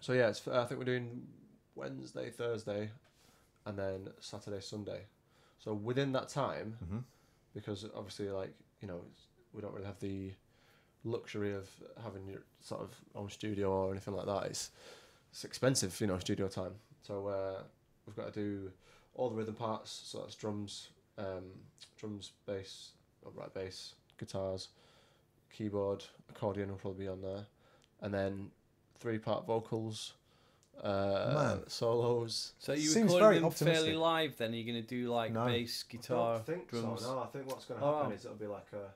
So yeah, I think we're doing Wednesday, Thursday, and then Saturday, Sunday. So within that time, because obviously, we don't really have the luxury of having your sort of own studio or anything like that. It's expensive, studio time. So we've got to do all the rhythm parts. So that's drums, bass, upright bass, guitars, keyboard, accordion will probably be on there, and then 3-part vocals. Solos. So you Seems recording very them optimistic. fairly live then? Are you going to do like No. bass, guitar, I don't think drums? so. No, I think what's going to happen is it'll be like a.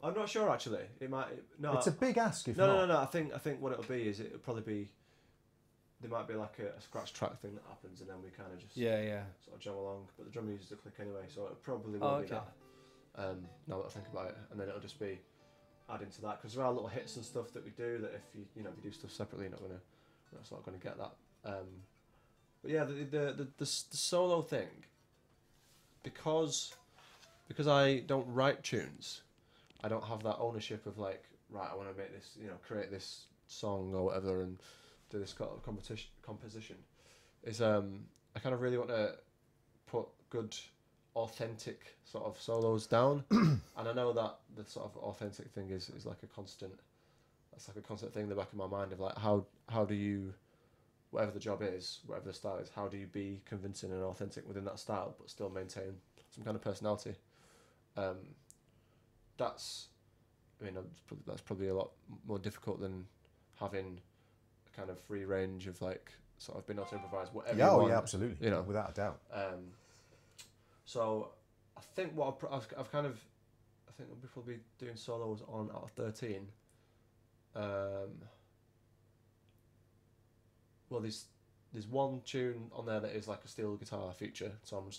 I'm not sure actually. It might. No. It's a big ask if No, not. no. I think what it'll be is it'll probably be. There might be like a scratch track thing that happens, and then we kind of just Yeah. sort of jam along. But the drum uses a click anyway, so it probably will be okay. that. Now that I think about it, and then it'll just be adding to that because there are little hits and stuff that we do that if you do stuff separately, you're not gonna get that. But yeah, the solo thing, because I don't write tunes, I don't have that ownership of like, right, I want to make this, create this song or whatever and do this kind of composition. Is I kind of really want to put good, authentic sort of solos down, and I know that the sort of authentic thing is like a constant. That's like a constant thing in the back of my mind of like how do you, whatever the job is, whatever the style is, how do you be convincing and authentic within that style but still maintain some kind of personality? That's probably a lot more difficult than having a kind of free range of like sort of being able to improvise whatever you want. Yeah, absolutely. Without a doubt. So I think I've kind of, I think I'll be probably doing solos on out of 13. Well, there's one tune on there that is like a steel guitar feature, so I'm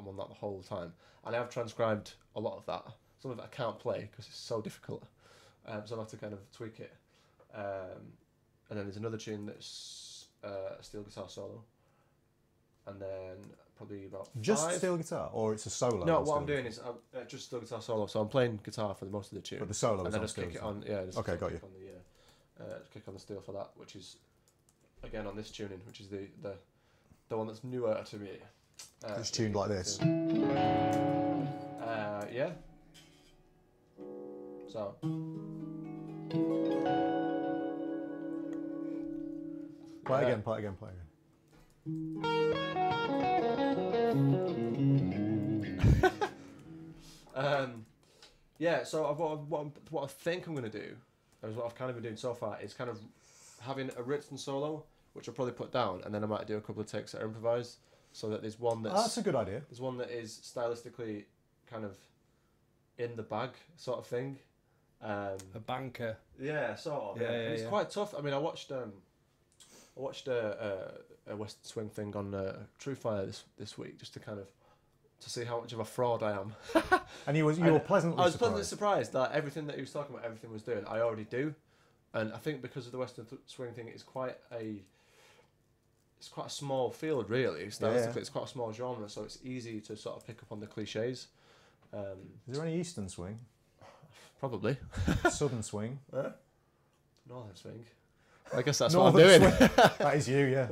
on that the whole time, and I have transcribed a lot of that. Some of it I can't play because it's so difficult, so I'll have to kind of tweak it. And then there's another tune that's a steel guitar solo, and then probably about Just 5. steel guitar, or it's a solo? No, on what steel I'm doing is just steel guitar solo. So I'm playing guitar for the most of the tune, But the solo and is then on just steel kick it guitar. on. Yeah, just Okay, got kick you. on the kick on the steel for that, which is again on this tuning, which is the one that's newer to me. It's tuned like this. Yeah. So. Play again. Yeah, so what I think I'm going to do, is what I've kind of been doing so far, is kind of having a written solo, which I'll probably put down, and then I might do a couple of takes that are improvised, so that there's one That's a good idea. There's one that is stylistically kind of in the bag sort of thing. A banker. Yeah, sort of. Yeah, It's yeah. quite tough. I mean, I watched a Western Swing thing on Truefire this week, just to see how much of a fraud I am. And you were pleasantly I was surprised. pleasantly surprised that everything that he was talking about, everything was doing, I already do, and I think because of the Western Swing thing, it's quite a small field, really. Stylistically, It's quite a small genre, so it's easy to sort of pick up on the cliches. Is there any Eastern Swing? Probably. Southern swing. Northern swing. I guess that's Northern what I'm doing. swing. That is you, yeah.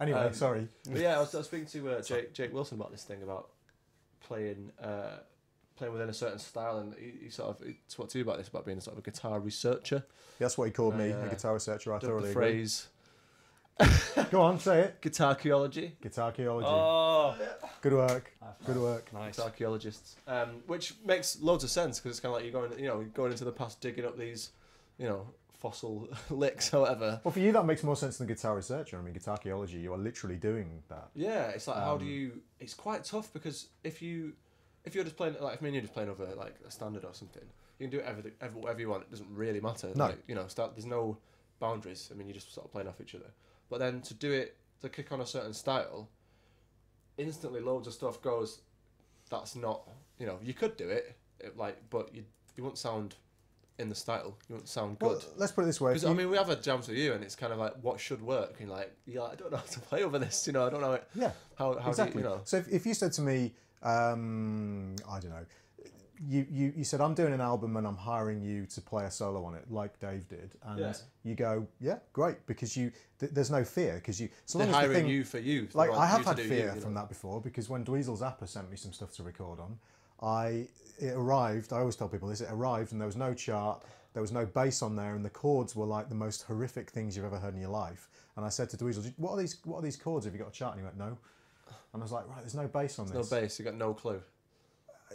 Anyway, sorry. But yeah, I was speaking to Jake Wilson about this thing about playing within a certain style, and he sort of talked to you about this, about being a sort of a guitar researcher. That's what he called me, a guitar researcher. I thoroughly the agree. phrase. Go on, say it. Guitarchaeology. Guitarchaeology. Oh, Good work. Good work. nice. Guitarchaeologists. Which makes loads of sense, because it's kind of like you're going into the past, digging up these, fossil licks or whatever. Well, for you, that makes more sense than guitar researcher. I mean, guitarchaeology, you are literally doing that. Yeah, it's like, how do you... It's quite tough, because if you're just playing, like, if me and you're just playing over, like, a standard or something, you can do whatever you want. It doesn't really matter. No. Like, there's no boundaries. I mean, you're just sort of playing off each other. But then to kick on a certain style, instantly loads of stuff goes, that's not, you could do it, but you wouldn't sound in the style. You wouldn't sound good. Well, let's put it this way. Because, we have a jams with you, and it's kind of like, what should work? And I don't know how to play over this, I don't know. Yeah, how exactly. do you, So if you said to me, I don't know, you said, I'm doing an album and I'm hiring you to play a solo on it, like Dave did, and you go, yeah, great, because there's no fear, because so long as hiring you for you. Like, I have had fear from that before, because when Dweezil Zappa sent me some stuff to record on, it arrived. I always tell people this. It arrived and there was no chart, there was no bass on there, and the chords were like the most horrific things you've ever heard in your life. And I said to Dweezil, "What are these chords? Have you got a chart?" And he went, "No." And I was like, "Right, there's no bass on this." No bass. You got no clue.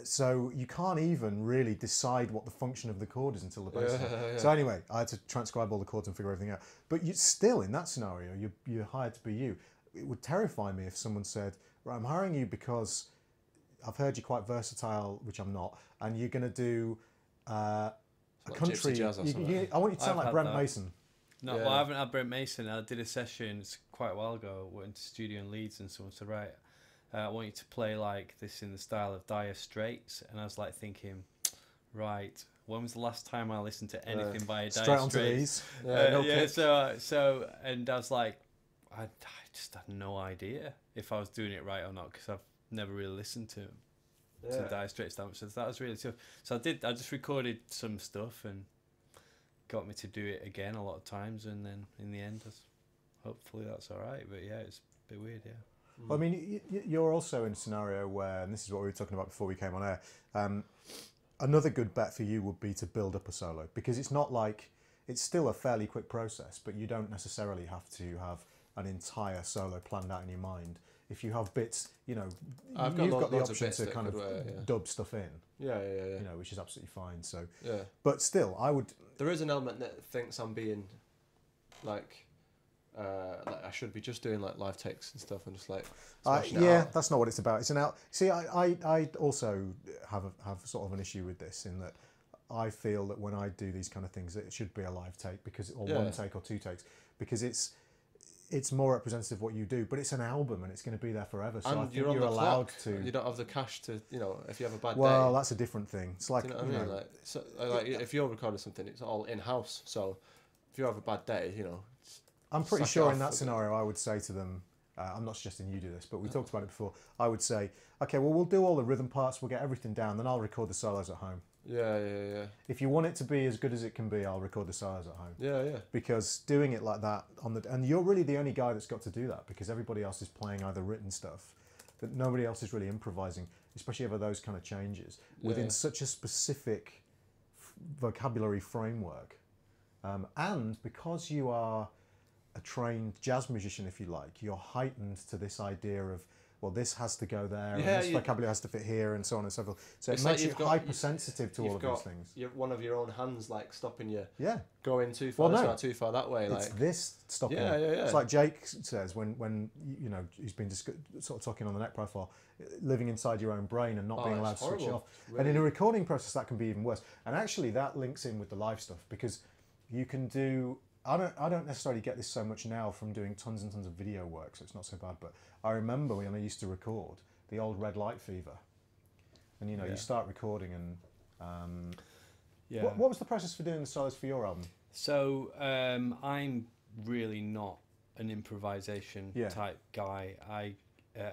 So you can't even really decide what the function of the chord is until the bass. Yeah. So anyway, I had to transcribe all the chords and figure everything out. But still, in that scenario, you're hired to be you. It would terrify me if someone said, "Right, I'm hiring you because I've heard you're quite versatile," which I'm not, and you're going to do a country. Jazz or something. I want you to sound I've like had Brent that. Mason. No, well, I haven't had Brent Mason. I did a session quite a while ago. Went to studio in Leeds, and someone said, "Right, I want you to play like this in the style of Dire Straits." And I was like thinking, right, when was the last time I listened to anything by Dire Straight onto Straits? these. So and I was like, I just had no idea if I was doing it right or not, because I've never really listened to Dire Straits that much. So that was really tough. So I just recorded some stuff and got me to do it again a lot of times, and then in the end, hopefully that's all right. But yeah, it's a bit weird, yeah. Well, I mean, you're also in a scenario where, and this is what we were talking about before we came on air, another good bet for you would be to build up a solo, because it's not like, it's still a fairly quick process, but you don't necessarily have to have an entire solo planned out in your mind. If you have bits, you've got the option to kind of dub stuff in. Yeah. Which is absolutely fine. So, yeah. But still, I would. There is an element that thinks I'm being like I should be just doing like live takes and stuff and just like smashing it out. That's not what it's about. It's an out. See, I also have sort of an issue with this, in that I feel that when I do these kind of things, it should be a live take, one take or two takes, because it's more representative of what you do, but it's an album and it's going to be there forever. So and I think you're allowed to. You don't have the cash to, if you have a bad day. Well, that's a different thing. It's like, do you know what I mean? Like if you're recording something, it's all in house. So if you have a bad day, I'm pretty sure in that scenario, I would say to them, I'm not suggesting you do this, but we talked about it before. I would say, okay, well, we'll do all the rhythm parts, we'll get everything down, then I'll record the solos at home. Yeah. If you want it to be as good as it can be, I'll record the solos at home. Yeah. Because doing it like that and you're really the only guy that's got to do that, because everybody else is playing either written stuff, that nobody else is really improvising, especially over those kind of changes within such a specific vocabulary framework. And because you are a trained jazz musician, if you like, you're heightened to this idea of, well, this has to go there, and this vocabulary has to fit here, and so on and so forth. So it makes you hypersensitive to all of these things. You've one of your own hands like stopping you going too Well, far no. this way, too far that way. It's this stopping. Yeah. It's like Jake says when he's been sort of talking on the neck profile, living inside your own brain and not being allowed to switch it off. Really? And in a recording process, that can be even worse. And actually, that links in with the live stuff, because you can do. I don't necessarily get this so much now from doing tons and tons of video work, so it's not so bad. But I remember when I used to record the old Red Light Fever, and you start recording and What was the process for doing the solos for your album? So I'm really not an improvisation type guy.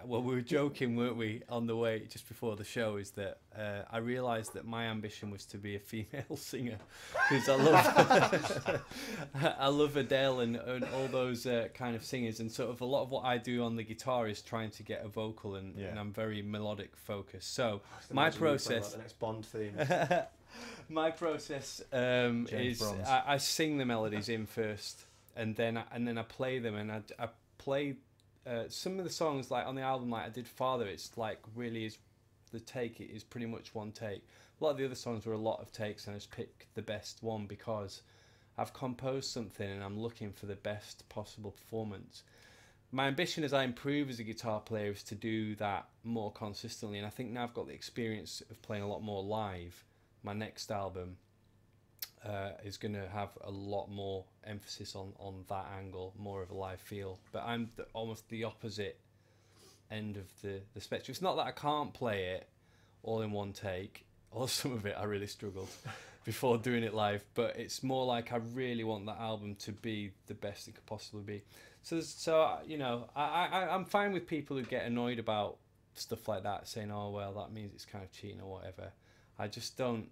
well, we were joking, weren't we, on the way just before the show? Is that I realised that my ambition was to be a female singer because I love I love Adele and all those kind of singers, and sort of a lot of what I do on the guitar is trying to get a vocal, and I'm very melodic focused. So my process, the next Bond theme. my process is I sing the melodies in first, and then I play them, and I play. Some of the songs, like on the album, like I did Father, it's like really is the take it is pretty much one take. A lot of the other songs were a lot of takes, and I just pick the best one because I've composed something and I'm looking for the best possible performance. My ambition as I improve as a guitar player is to do that more consistently, and I think now I've got the experience of playing a lot more live. My next album is going to have a lot more emphasis on that angle, more of a live feel. But I'm almost the opposite end of the spectrum. It's not that I can't play it all in one take, or some of it I really struggled before doing it live, but it's more like I really want that album to be the best it could possibly be. So you know, I'm fine with people who get annoyed about stuff like that, saying, oh well, that means it's kind of cheating or whatever. I just don't.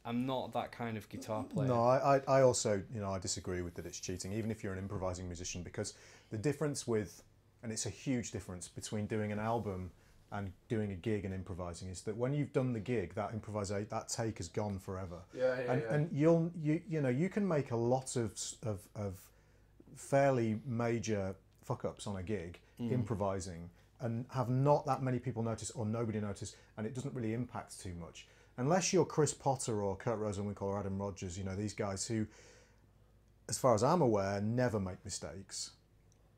I'm not that kind of guitar player. No, I also, you know, I disagree with that it's cheating, even if you're an improvising musician, because the difference with, and it's a huge difference between doing an album and doing a gig and improvising, is that when you've done the gig, that that take is gone forever. And you know, you can make a lot of fairly major fuck ups on a gig improvising and have not that many people notice or nobody notice, and it doesn't really impact too much. Unless you're Chris Potter or Kurt Rosenwinkel or Adam Rogers, you know, these guys who, as far as I'm aware, never make mistakes.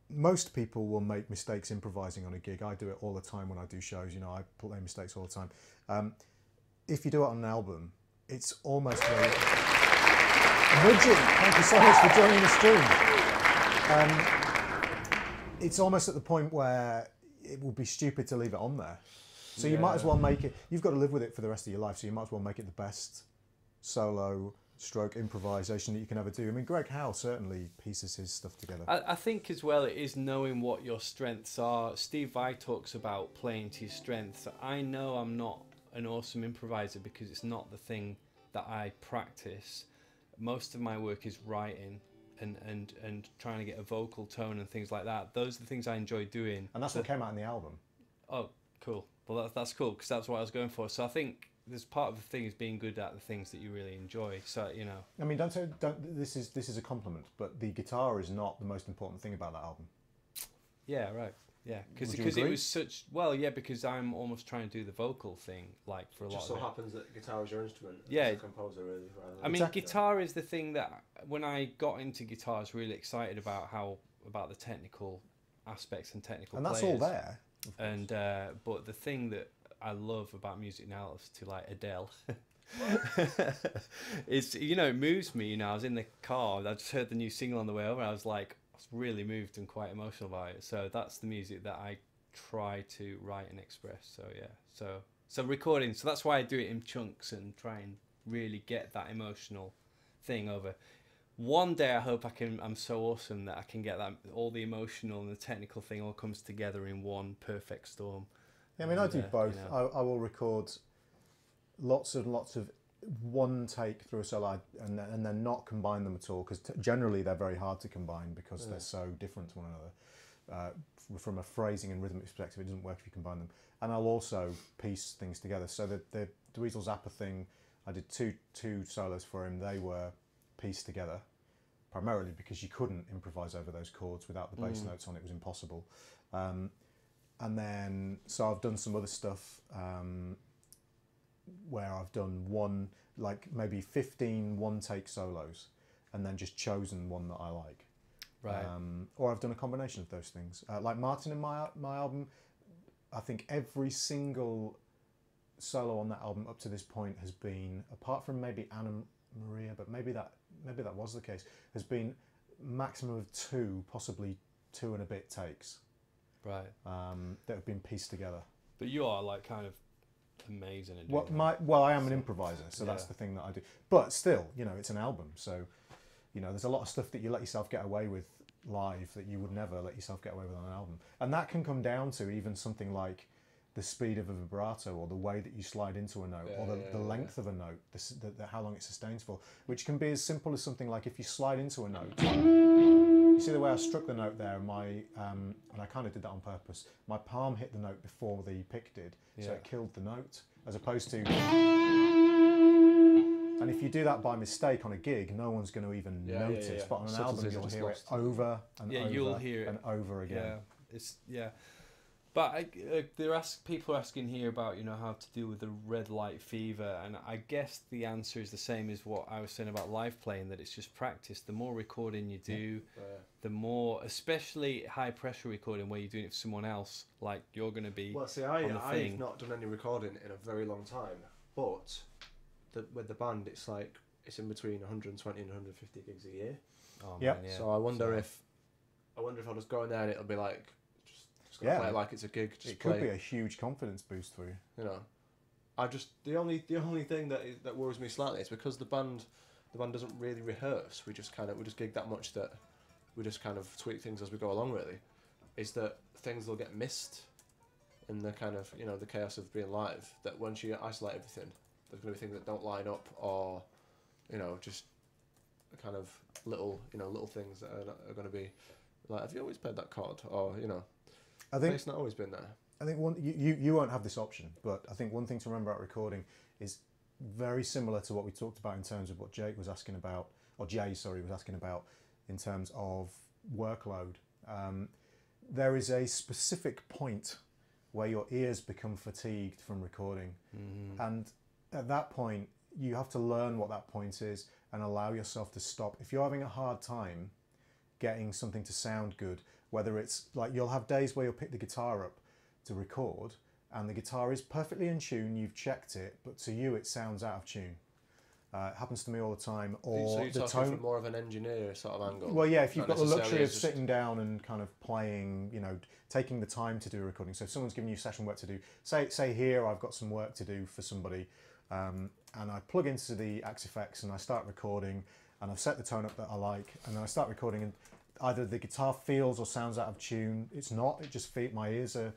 Most people will make mistakes improvising on a gig. I do it all the time when I do shows, you know, I play mistakes all the time. If you do it on an album, it's almost very... Nudging, thank you so much for joining the stream. It's almost at the point where it would be stupid to leave it on there. So you might as well make it, you've got to live with it for the rest of your life, so you might as well make it the best solo stroke improvisation that you can ever do. I mean, Greg Howe certainly pieces his stuff together. I think as well it is knowing what your strengths are. Steve Vai talks about playing to your strengths. I know I'm not an awesome improviser because it's not the thing that I practice. Most of my work is writing and trying to get a vocal tone and things like that. Those are the things I enjoy doing. And that's what came out in the album. Oh, cool. Well, that's cool because that's what I was going for. So I think there's part of the thing is being good at the things that you really enjoy. So, you know. I mean, don't this is a compliment, but the guitar is not the most important thing about that album. Yeah, right. Yeah, because it was such... Well, yeah, because I'm almost trying to do the vocal thing, like, for a lot of it. Just so happens that guitar is your instrument. Yeah. As a composer, really. I mean, guitar is the thing that... When I got into guitar, I was really excited about the technical aspects and technical players. And that's all there. And but the thing that I love about music now is to like Adele. It's, you know, it moves me. You know, I was in the car, I just heard the new single on the way over. I was like, I was really moved and quite emotional by it. So that's the music that I try to write and express. So yeah, so recording. So that's why I do it in chunks and try and really get that emotional thing over. One day I hope I'm so awesome that I can get that, all the emotional and the technical thing all comes together in one perfect storm. Yeah, I mean, I do both. You know. I will record lots of one take through a solo and then not combine them at all, because generally they're very hard to combine because they're so different to one another. From a phrasing and rhythmic perspective, it doesn't work if you combine them. And I'll also piece things together. So the Dweezil Zappa thing, I did two solos for him. They were pieced together, primarily because you couldn't improvise over those chords without the bass notes on. It was impossible. And then, so I've done some other stuff where I've done maybe 15 one-take solos and then just chosen one that I like. Right. Or I've done a combination of those things. Like Martin in my album, I think every single solo on that album up to this point has been, apart from maybe Anna Maria, but maybe that was the case, has been maximum of 2, possibly 2 and a bit takes. Right. That have been pieced together. But you are like kind of amazing at doing I am an improviser, so that's the thing that I do. But still, you know, it's an album, so you know, there's a lot of stuff that you let yourself get away with live that you would never let yourself get away with on an album. And that can come down to even something like the speed of a vibrato, or the way that you slide into a note, or the length of a note, how long it sustains for, which can be as simple as something like if you slide into a note. You see the way I struck the note there, and I kind of did that on purpose. My palm hit the note before the pick did, so it killed the note, as opposed to... And if you do that by mistake on a gig, no one's going to even notice. But on an album, you'll hear it over and over you'll hear it. and over again. But people are asking here about, you know, how to deal with the red light fever, and I guess the answer is the same as what I was saying about live playing, that it's just practice. The more recording you do, the more, especially high pressure recording where you're doing it for someone else, like you're going to be. Well, see, I've not done any recording in a very long time, but with the band, it's like it's in between 120 and 150 gigs a year. Oh, man, yeah. So I wonder if I'll just go in there and it'll be like. Play it like it's a gig. Just could be a huge confidence boost for you. You know, the only thing that worries me slightly is because the band doesn't really rehearse. We just gig that much that we just kind of tweak things as we go along. Really, is that things will get missed in the kind of, you know, the chaos of being live. That once you isolate everything, there's going to be things that don't line up, or, you know, just kind of little things that are going to be like, have you always played that chord, or, you know. I think it's not always been there. I think you won't have this option, but I think one thing to remember about recording is very similar to what we talked about in terms of what Jay was asking about in terms of workload. There is a specific point where your ears become fatigued from recording, and at that point you have to learn what that point is and allow yourself to stop. If you're having a hard time getting something to sound good, whether it's like, you'll have days where you'll pick the guitar up to record and the guitar is perfectly in tune, you've checked it, but to you it sounds out of tune. It happens to me all the time. Or so you're the talking tone from more of an engineer sort of angle? Well, yeah, if you've got the luxury of sitting down and kind of playing, you know, taking the time to do a recording. So if someone's giving you session work to do, say here I've got some work to do for somebody, and I plug into the Axe Effects and I start recording, and I've set the tone up that I like, and then I start recording, and either the guitar feels or sounds out of tune. It's not, it just my ears are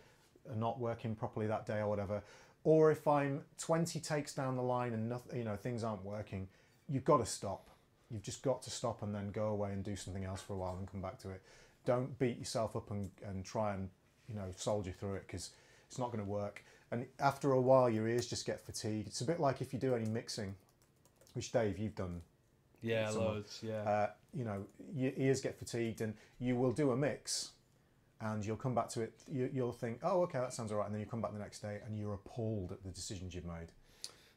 not working properly that day or whatever. Or if I'm 20 takes down the line and nothing, you know, things aren't working, you've got to stop. You've just got to stop and then go away and do something else for a while and come back to it. Don't beat yourself up and try and, you know, soldier through it, because it's not going to work. And after a while, your ears just get fatigued. It's a bit like if you do any mixing, which Dave, you've done. Yeah, loads, yeah. You know, your ears get fatigued, and you will do a mix and you'll come back to it, you'll think, oh, okay, that sounds all right, and then you come back the next day and you're appalled at the decisions you've made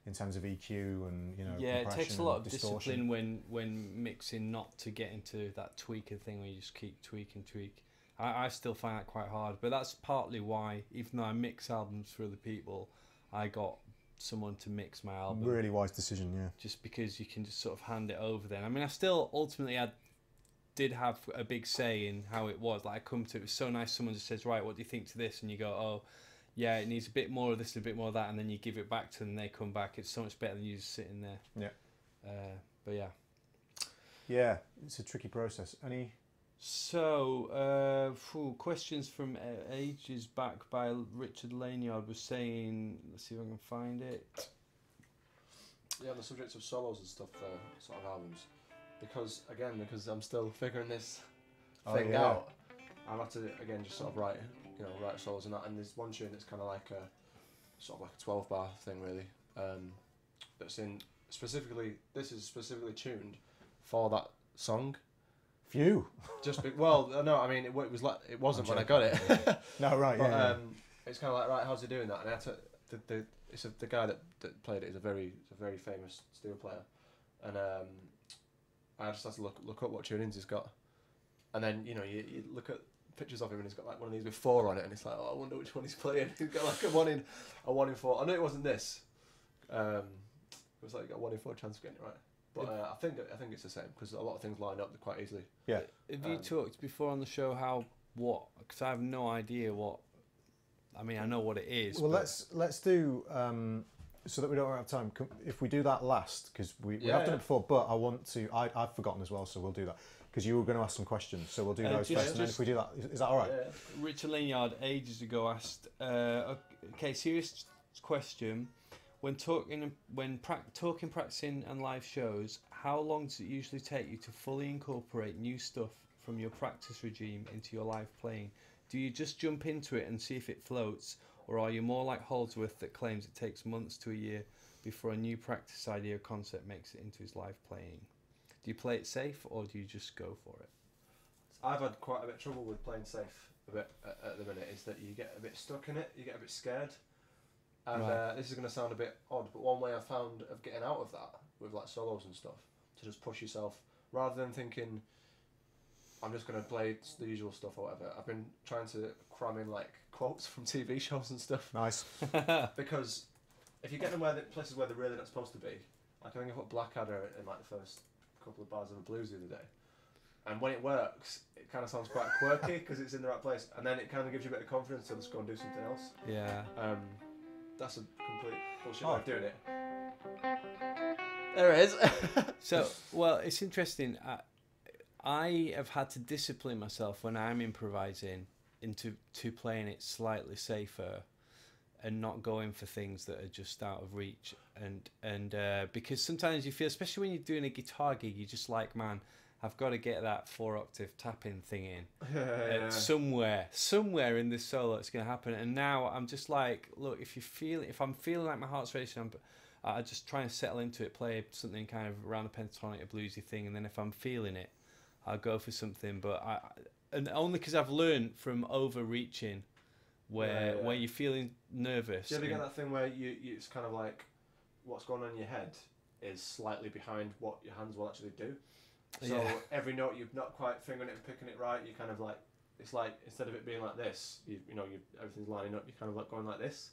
in terms of EQ and, you know, yeah, it takes a lot of distortion. discipline when mixing, not to get into that tweaker thing where you just keep tweak. I still find that quite hard, but that's partly why, even though I mix albums for other people, I got someone to mix my album. Really wise decision, yeah. Just because you can just sort of hand it over then. I mean, I still ultimately did have a big say in how it was. Like, I come to it was so nice, someone just says, right, what do you think to this? And you go, oh, yeah, it needs a bit more of this and a bit more of that, and then you give it back to them and they come back. It's so much better than you just sitting there. Yeah. But yeah. Yeah, it's a tricky process. Any... So, questions from ages back by Richard Lanyard was saying, let's see if I can find it. Yeah, the subject of solos and stuff for sort of albums. Because I'm still figuring this thing out, I'll have to, again, just sort of write solos and that. And there's one tune that's kind of like a, sort of like a 12-bar thing, really. That's this is specifically tuned for that song. Phew. No, I mean, it wasn't when I got it. No, right, but, yeah. It's kind of like, right, how's he doing that? And I had to, the guy that played it is a very famous steel player, and I just had to look up what tunings he's got, and then, you know, you look at pictures of him and he's got like one of these with 4 on it, and it's like, oh, I wonder which one he's playing. He's got like a 1 in 4. I know it wasn't this. It was like a 1 in 4 chance of getting it right. But I think it's the same, because a lot of things line up quite easily. Yeah. Have you talked before on the show because I have no idea what, I mean, I know what it is. Well, let's do so that we don't run out of time, if we do that last, because we Yeah, have done yeah. it before, but I want to, I've forgotten as well, so we'll do that. Because you were going to ask some questions, so we'll do those just- first, and then if we do that, is that all right? Yeah. Richard Lanyard ages ago asked, okay, serious question. When talking, practicing, and live shows, how long does it usually take you to fully incorporate new stuff from your practice regime into your live playing? Do you just jump into it and see if it floats, or are you more like Holdsworth that claims it takes months to a year before a new practice idea or concept makes it into his live playing? Do you play it safe, or do you just go for it? I've had quite a bit of trouble with playing safe a bit at the minute. Is that you get a bit stuck in it, you get a bit scared, and Right. this is going to sound a bit odd, but one way I found of getting out of that with like solos and stuff, to just push yourself rather than thinking I'm just going to play the usual stuff or whatever. I've been trying to cram in like quotes from TV shows and stuff, Nice. because if you get them places where they're really not supposed to be, like I think I put Blackadder in like the first couple of bars of the blues the other day, and when it works, it kind of sounds quite quirky because it's in the right place, and then it kind of gives you a bit of confidence to just go and do something else. Yeah. That's a complete bullshit Oh. way of doing it. There it is. So, well, it's interesting. I have had to discipline myself when I'm improvising into playing it slightly safer and not going for things that are just out of reach. And because sometimes you feel, especially when you're doing a guitar gig, you're just like, man, I've got to get that 4-octave tapping thing in. Yeah. Somewhere in this solo it's going to happen. And now I'm just like, look, if I'm feeling like my heart's racing, I just try and settle into it, play something kind of around the pentatonic, a bluesy thing, and then if I'm feeling it, I'll go for something. But and only because I've learned from overreaching, where you're feeling nervous. Do you ever get that thing where you it's kind of like what's going on in your head is slightly behind what your hands will actually do? So Yeah. every note you're not quite fingering it and picking it right, you kind of like, it's like instead of it being like this, everything's lining up, you're kind of like going like this.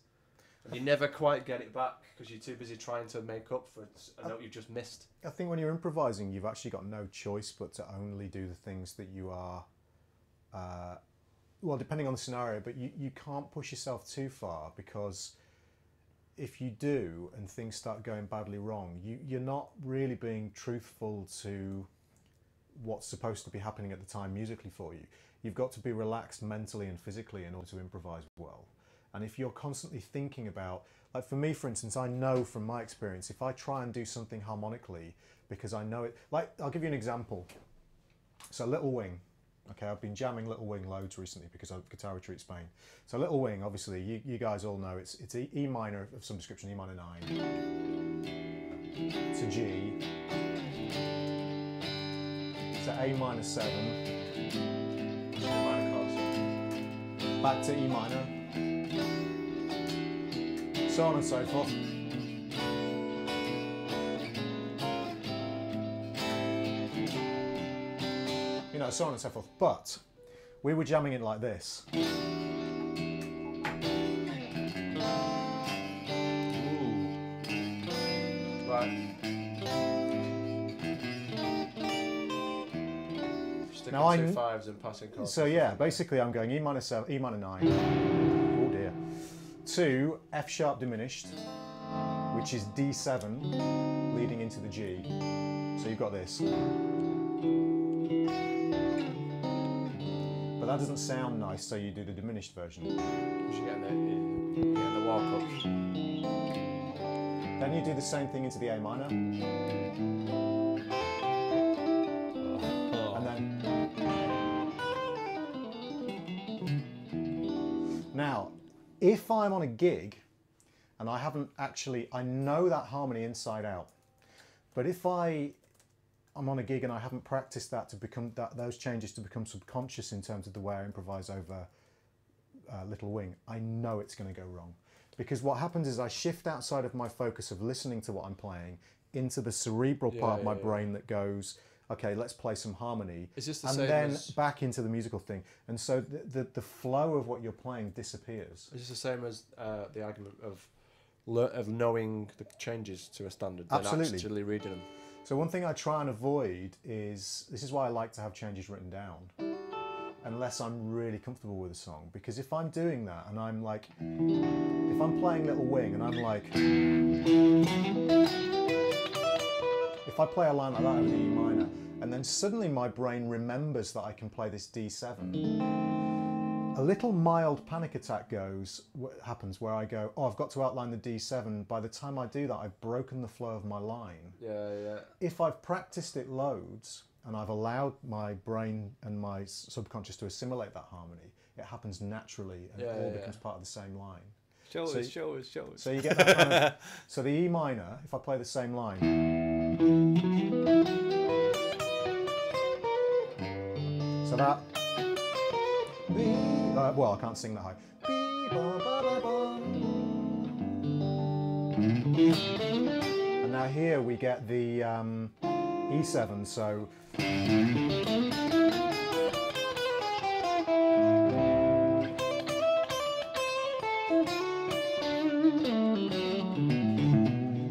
And you never quite get it back because you're too busy trying to make up for a note you've just missed. I think when you're improvising, you've actually got no choice but to only do the things that you are, well, depending on the scenario, but you can't push yourself too far, because if you do and things start going badly wrong, you're not really being truthful to what's supposed to be happening at the time musically for you. You've got to be relaxed mentally and physically in order to improvise well. And if you're constantly thinking about, like for me, for instance, I know from my experience, if I try and do something harmonically, because I know it, like, I'll give you an example. So Little Wing, okay, I've been jamming Little Wing loads recently because of Guitar Retreat Spain. So Little Wing, obviously, you guys all know it's E minor of some description, E minor 9, to G, to A minor 7, Minor chords. back to E minor, so on and so forth. You know, so on and so forth. But we were jamming it like this. Right. Sticking Now I two kn- fives and passing chords. So yeah, basically I'm going E minor 7, E minor 9, oh dear, to F sharp diminished, which is D7, leading into the G. So you've got this. But that doesn't sound nice, so you do the diminished version. You're getting the walk ups. Then you do the same thing into the A minor, and then... Now, if I'm on a gig, and I haven't actually, I know that harmony inside out, but if I'm on a gig and I haven't practiced that to become those changes to become subconscious in terms of the way I improvise over Little Wing, I know it's going to go wrong. Because what happens is I shift outside of my focus of listening to what I'm playing into the cerebral part of my brain that goes, okay, let's play some harmony. Is this the and same then as- back into the musical thing. And so the flow of what you're playing disappears. Is this the same as the argument of knowing the changes to a standard than Absolutely. actually reading them? So one thing I try and avoid is, this is why I like to have changes written down. unless I'm really comfortable with a song. Because if I'm doing that and I'm like, if I'm playing Little Wing and I'm like, if I play a line like that over the E minor, and then suddenly my brain remembers that I can play this D7, a little mild panic attack happens where I go, oh, I've got to outline the D7. By the time I do that, I've broken the flow of my line. Yeah, yeah. If I've practiced it loads and I've allowed my brain and my subconscious to assimilate that harmony, it happens naturally and it all becomes part of the same line. Show us. So you get that kind of, so the E minor, if I play the same line, so that, well, I can't sing that high. And now here we get the E7, so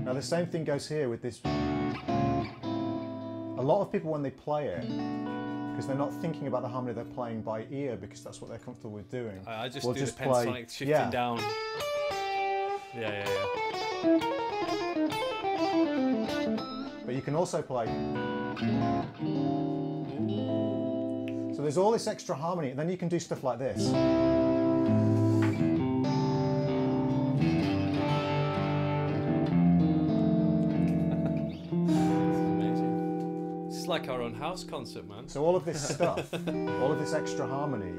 now the same thing goes here with this. A lot of people when they play it, because they're not thinking about the harmony, they're playing by ear because that's what they're comfortable with doing. I just we'll do just the pentatonic shifting down. Yeah. But you can also play. So there's all this extra harmony, and then you can do stuff like this. It's like our own house concert, man. So all of this stuff, all of this extra harmony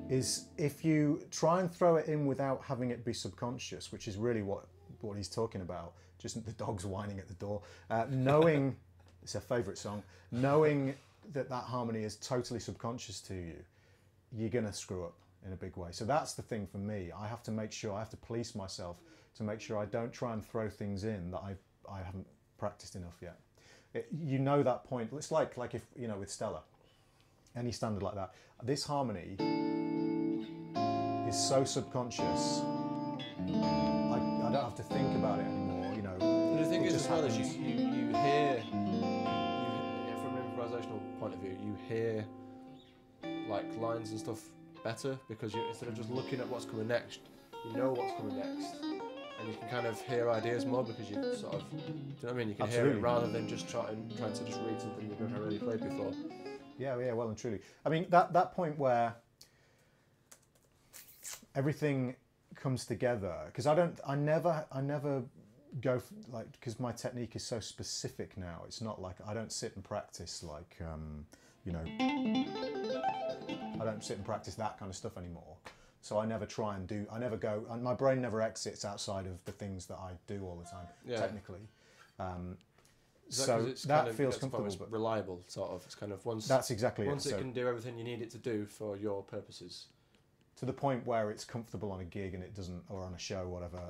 is if you try and throw it in without having it be subconscious, which is really what he's talking about, just the dog's whining at the door, knowing, it's a favourite song, knowing that harmony is totally subconscious to you, you're going to screw up in a big way. So that's the thing for me. I have to make sure, I have to police myself to make sure I don't try and throw things in that I haven't practiced enough yet. You know that point. It's like if, you know, with Stella, any standard like that, this harmony is so subconscious, I don't have to think about it anymore, you know. And the thing is as well is happens. you hear, from an improvisational point of view, you hear like lines and stuff better because instead of just looking at what's coming next, you know what's coming next. And you can kind of hear ideas more because you sort of, do you know what I mean? You can hear it rather than just trying to just read something you've never really played before. Yeah, well and truly. I mean, that point where everything comes together, because I never go like, because my technique is so specific now. It's not like I don't sit and practice like, you know, I don't sit and practice that kind of stuff anymore. So I never try and do, I never go, and my brain never exits outside of the things that I do all the time, technically. So that feels comfortable. But reliable, sort of. It's kind of once. That's exactly it. Once it can do everything you need it to do for your purposes. To the point where it's comfortable on a gig and it doesn't, or on a show, whatever.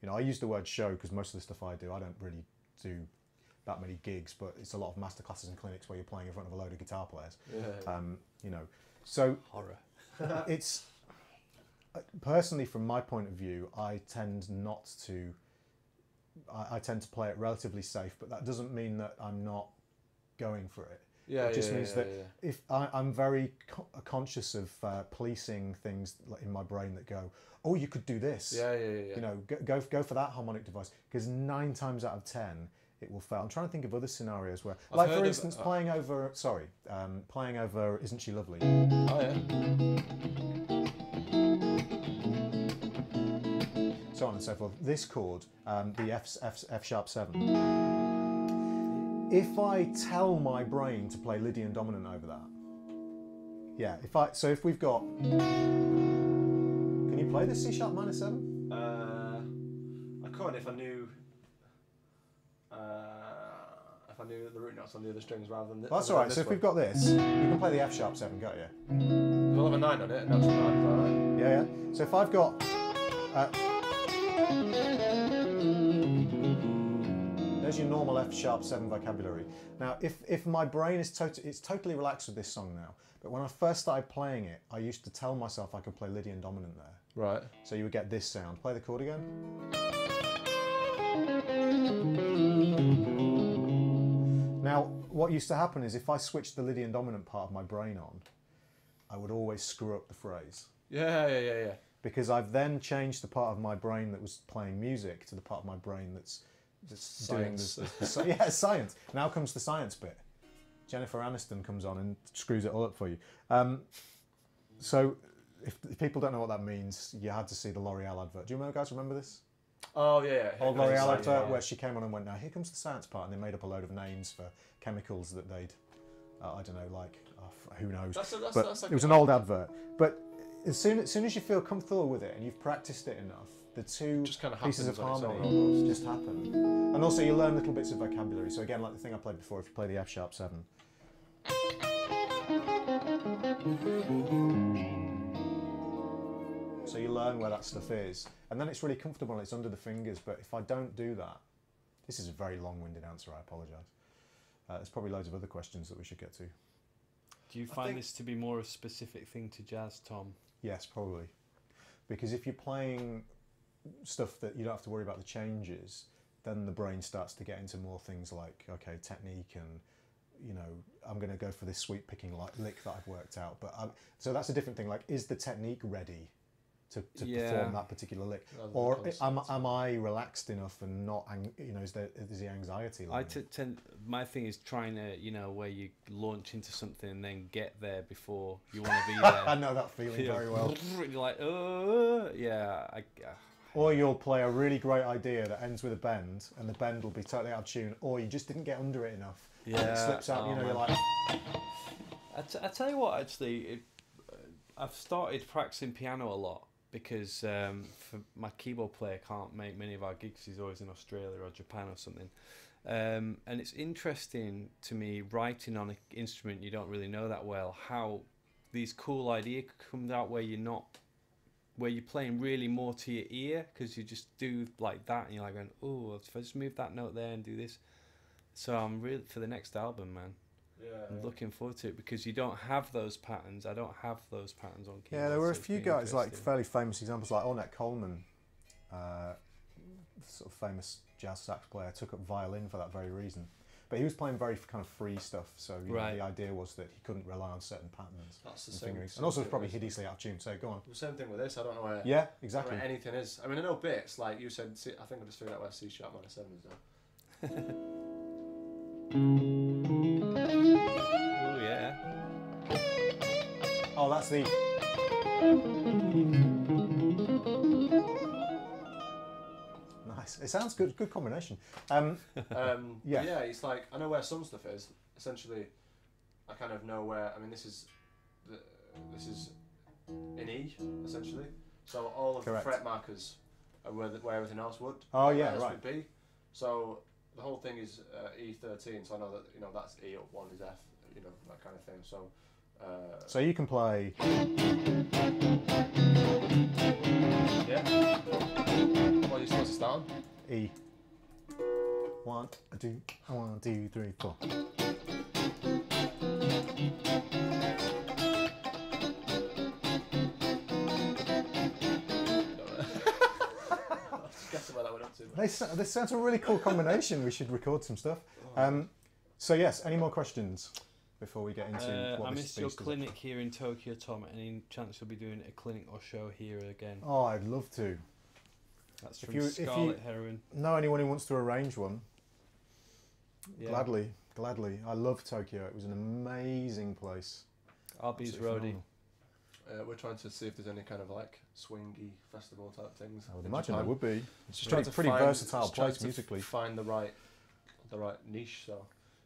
You know, I use the word show because most of the stuff I do, I don't really do that many gigs, but it's a lot of masterclasses and clinics where you're playing in front of a load of guitar players. You know, so horror. It's personally, from my point of view, I tend not to. I tend to play it relatively safe, but that doesn't mean that I'm not going for it. It just means that if I'm very conscious of policing things in my brain that go, oh, you could do this. You know, go for that harmonic device, because 9 times out of 10 it will fail. I'm trying to think of other scenarios where, like for instance, playing over "Isn't She Lovely?" Oh yeah. So on and so forth. This chord, the F sharp 7. If I tell my brain to play Lydian dominant over that, if we've got, can you play the C sharp minor 7? I could if I knew. If I knew the root notes on the other strings rather than. Well, that's all right. So if we've got this, you can play the F sharp 7, can't you? We'll have a 9 on it. Natural 9. Is that right? Yeah. So if I've got. There's your normal F sharp 7 vocabulary. Now, if my brain is it's totally relaxed with this song now, but when I first started playing it, I used to tell myself I could play Lydian dominant there. Right. So you would get this sound. Play the chord again. Now, what used to happen is if I switched the Lydian dominant part of my brain on, I would always screw up the phrase. Yeah. Because I've then changed the part of my brain that was playing music to the part of my brain that's doing the science. Now comes the science bit. Jennifer Aniston comes on and screws it all up for you. So if people don't know what that means, you had to see the L'Oreal advert. Do you guys remember this? Oh yeah. Old L'Oreal advert where she came on and went, now here comes the science part, and they made up a load of names for chemicals that they'd, I don't know, like, who knows. That's like it was an old advert. But as soon as you feel comfortable with it and you've practiced it enough, the two pieces of harmony just happen. And also you learn little bits of vocabulary. So again, like the thing I played before, if you play the F sharp 7. So you learn where that stuff is. And then it's really comfortable and it's under the fingers. But if I don't do that, this is a very long-winded answer, I apologise. There's probably loads of other questions that we should get to. Do you find this to be more a specific thing to jazz, Tom? Yes, probably. Because if you're playing stuff that you don't have to worry about the changes, then the brain starts to get into more things like, okay, technique and, you know, I'm going to go for this sweep picking lick that I've worked out. But so that's a different thing. Like, is the technique ready to perform that particular lick? Or am I relaxed enough and not, you know, is the anxiety level? My thing is trying to, you know, where you launch into something and then get there before you want to be there. I know that feeling very well. You're like, yeah. Or you'll play a really great idea that ends with a bend, and the bend will be totally out of tune, or you just didn't get under it enough. Yeah. And it slips out, you know, you're like... I tell you what, actually, I've started practicing piano a lot because for my keyboard player can't make many of our gigs. He's always in Australia or Japan or something. And it's interesting to me, writing on an instrument you don't really know that well, how these cool ideas come out where you're playing really more to your ear, because you just do like that and you're like going, oh, if I just move that note there and do this. So I'm really, for the next album, man, I'm looking forward to it, because you don't have those patterns. I don't have those patterns on keyboard. Yeah, there were a few guys, like fairly famous examples, like Ornette Coleman, sort of famous jazz sax player, took up violin for that very reason. But he was playing very kind of free stuff, so you know, the idea was that he couldn't rely on certain patterns. That's the same. And also, it's probably hideously out of tune. So go on. The same thing with this. I don't know where. Yeah, exactly. Where anything is. I mean, I know bits. Like you said, I think I just figured out where C sharp minor 7 is now. Oh yeah. Oh, that's the. Nice. It sounds good. Good combination. Yeah, it's like I know where some stuff is. Essentially, I kind of know where. I mean, this is in E essentially. So all of the fret markers are where everything else would. Oh yeah, else right. Would be. So the whole thing is E13. So I know that that's E up 1 is F. That kind of thing. So. So you can play. Yeah. What are you supposed to start on? E. 1, 2, 1, 2, 3, 4. This sounds a really cool combination. We should record some stuff. So yes, any more questions before we get into what I this missed your beast is? clinic here in Tokyo, Tom. Any chance you'll be doing a clinic or show here again? Oh, I'd love to. That's from Scarlet Heroin. Know anyone who wants to arrange one? Yeah. Gladly. I love Tokyo. It was an amazing place. Arby's roadie. We're trying to see if there's any kind of like swingy festival type things. I would imagine there would be. It's just pretty versatile place musically. Find the right niche. So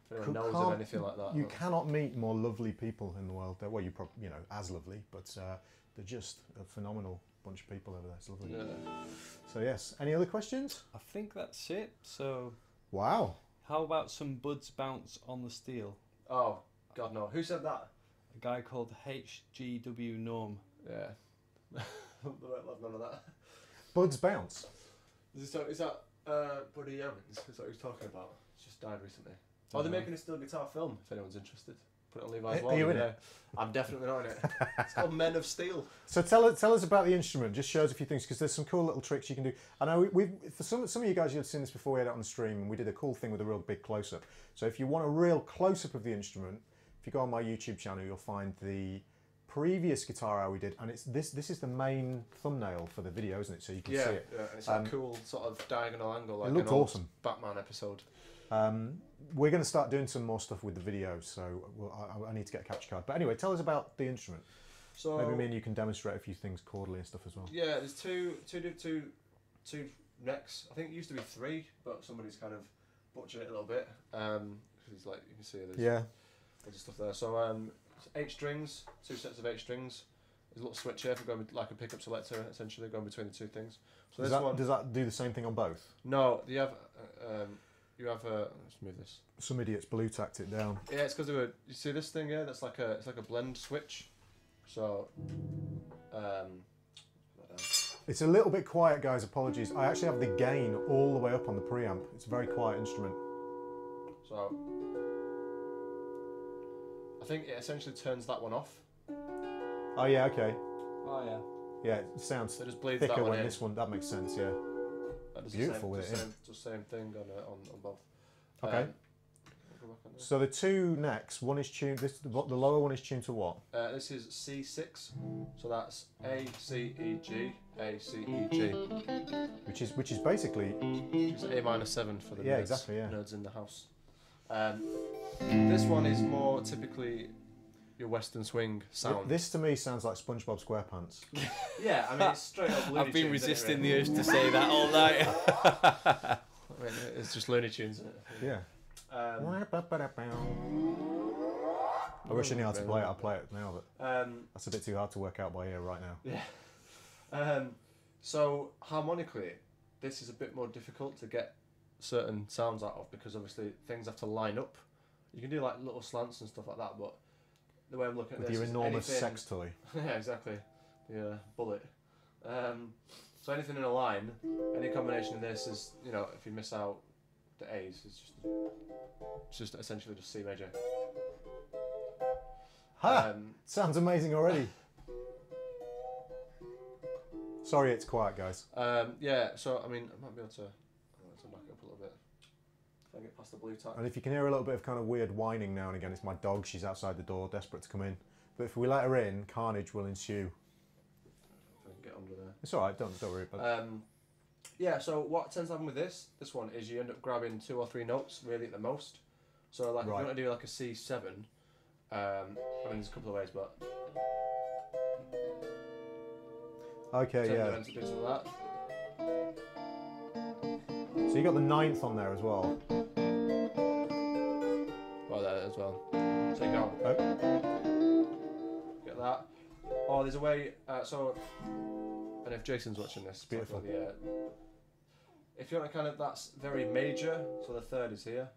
if anyone knows of anything like that, you cannot meet more lovely people in the world. Well, you probably as lovely, but they're just a phenomenal bunch of people over there. It's lovely. Yeah. So yes, any other questions? I think that's it. So. Wow. How about some buds bounce on the steel? Oh God, no! Who said that? A guy called HGW Norm. Yeah. Love none of that. Buds bounce. Is that Buddy Evans? Is that what he was talking about? He's just died recently. Oh, they're making a steel guitar film. If anyone's interested. put it on Levi as well. Are you in it? I'm definitely not in it. It's called Men of Steel. So tell us about the instrument. Just show us a few things because there's some cool little tricks you can do. I know we for some of you guys, you've seen this before. We had it on the stream, and we did a cool thing with a real big close up. So if you want a real close up of the instrument, if you go on my YouTube channel, you'll find the previous guitar hour we did, and it's this is the main thumbnail for the video, isn't it? So you can see it. Yeah, and it's a cool sort of diagonal angle, like it looked an old awesome. Batman episode. We're going to start doing some more stuff with the videos, so I need to get a capture card. But anyway, tell us about the instrument. So maybe me and you can demonstrate a few things chordally and stuff as well. Yeah, there's two necks. I think it used to be 3, but somebody's kind of butchered it a little bit. Because like you can see there's loads of stuff there. So 8 strings, 2 sets of 8 strings. There's a little switch here for going with, like a pickup selector, essentially going between the 2 things. So does that do the same thing on both? No, you have let's move this. Some idiots blue tacked it down. Yeah, it's because you see this thing here? That's like it's like a blend switch. So it's a little bit quiet, guys. Apologies. I actually have the gain all the way up on the preamp. It's a very quiet instrument. So I think it essentially turns that one off. Oh yeah, okay. Oh yeah. Yeah, it sounds So it just bleeds thicker that one when in. this one. That makes sense. Yeah. Beautiful with it. The same thing on both. Okay. So the 2 necks, one is tuned. The lower one is tuned to what? This is C6, so that's A C E G, A C E G. Which is basically. It's A minor 7 for the yeah, nerds, exactly, yeah. nerds in the house. This one is more typically your Western swing sound. This to me sounds like SpongeBob SquarePants. Yeah, I mean it's straight up Looney I've been Tunes, resisting anyway. the urge to say that all night. I mean, it's just Looney Tunes, isn't it? Yeah. I wish I knew how to play it. I'll play it now, but that's a bit too hard to work out by ear right now. Yeah. So harmonically, this is a bit more difficult to get certain sounds out of because obviously things have to line up. You can do like little slants and stuff like that, but the way I'm looking at With this your is enormous anything, sex toy. yeah, exactly. The bullet. So anything in a line, any combination of this is, you know, if you miss out the A's, it's just essentially just C major. Ha! Sounds amazing already. Sorry, it's quiet, guys. Yeah. So I mean, I might be able to back it up a little bit. If I get past the blue tack. And if you can hear a little bit of kind of weird whining now and again, it's my dog. She's outside the door, desperate to come in. But if we let her in, carnage will ensue. If I can get under there. It's all right. Don't worry about it. Yeah, so what tends to happen with this one is you end up grabbing 2 or 3 notes really at the most. So like if you want to do like a C7, I mean there's a couple of ways, but Okay, yeah. To do some of that. So you got the 9th on there as well. Well, there as well. So you go. Oh. Get that. Oh, there's a way. So, and if Jason's watching this, beautiful. If you want to kind of, that's very major. So the 3rd is here.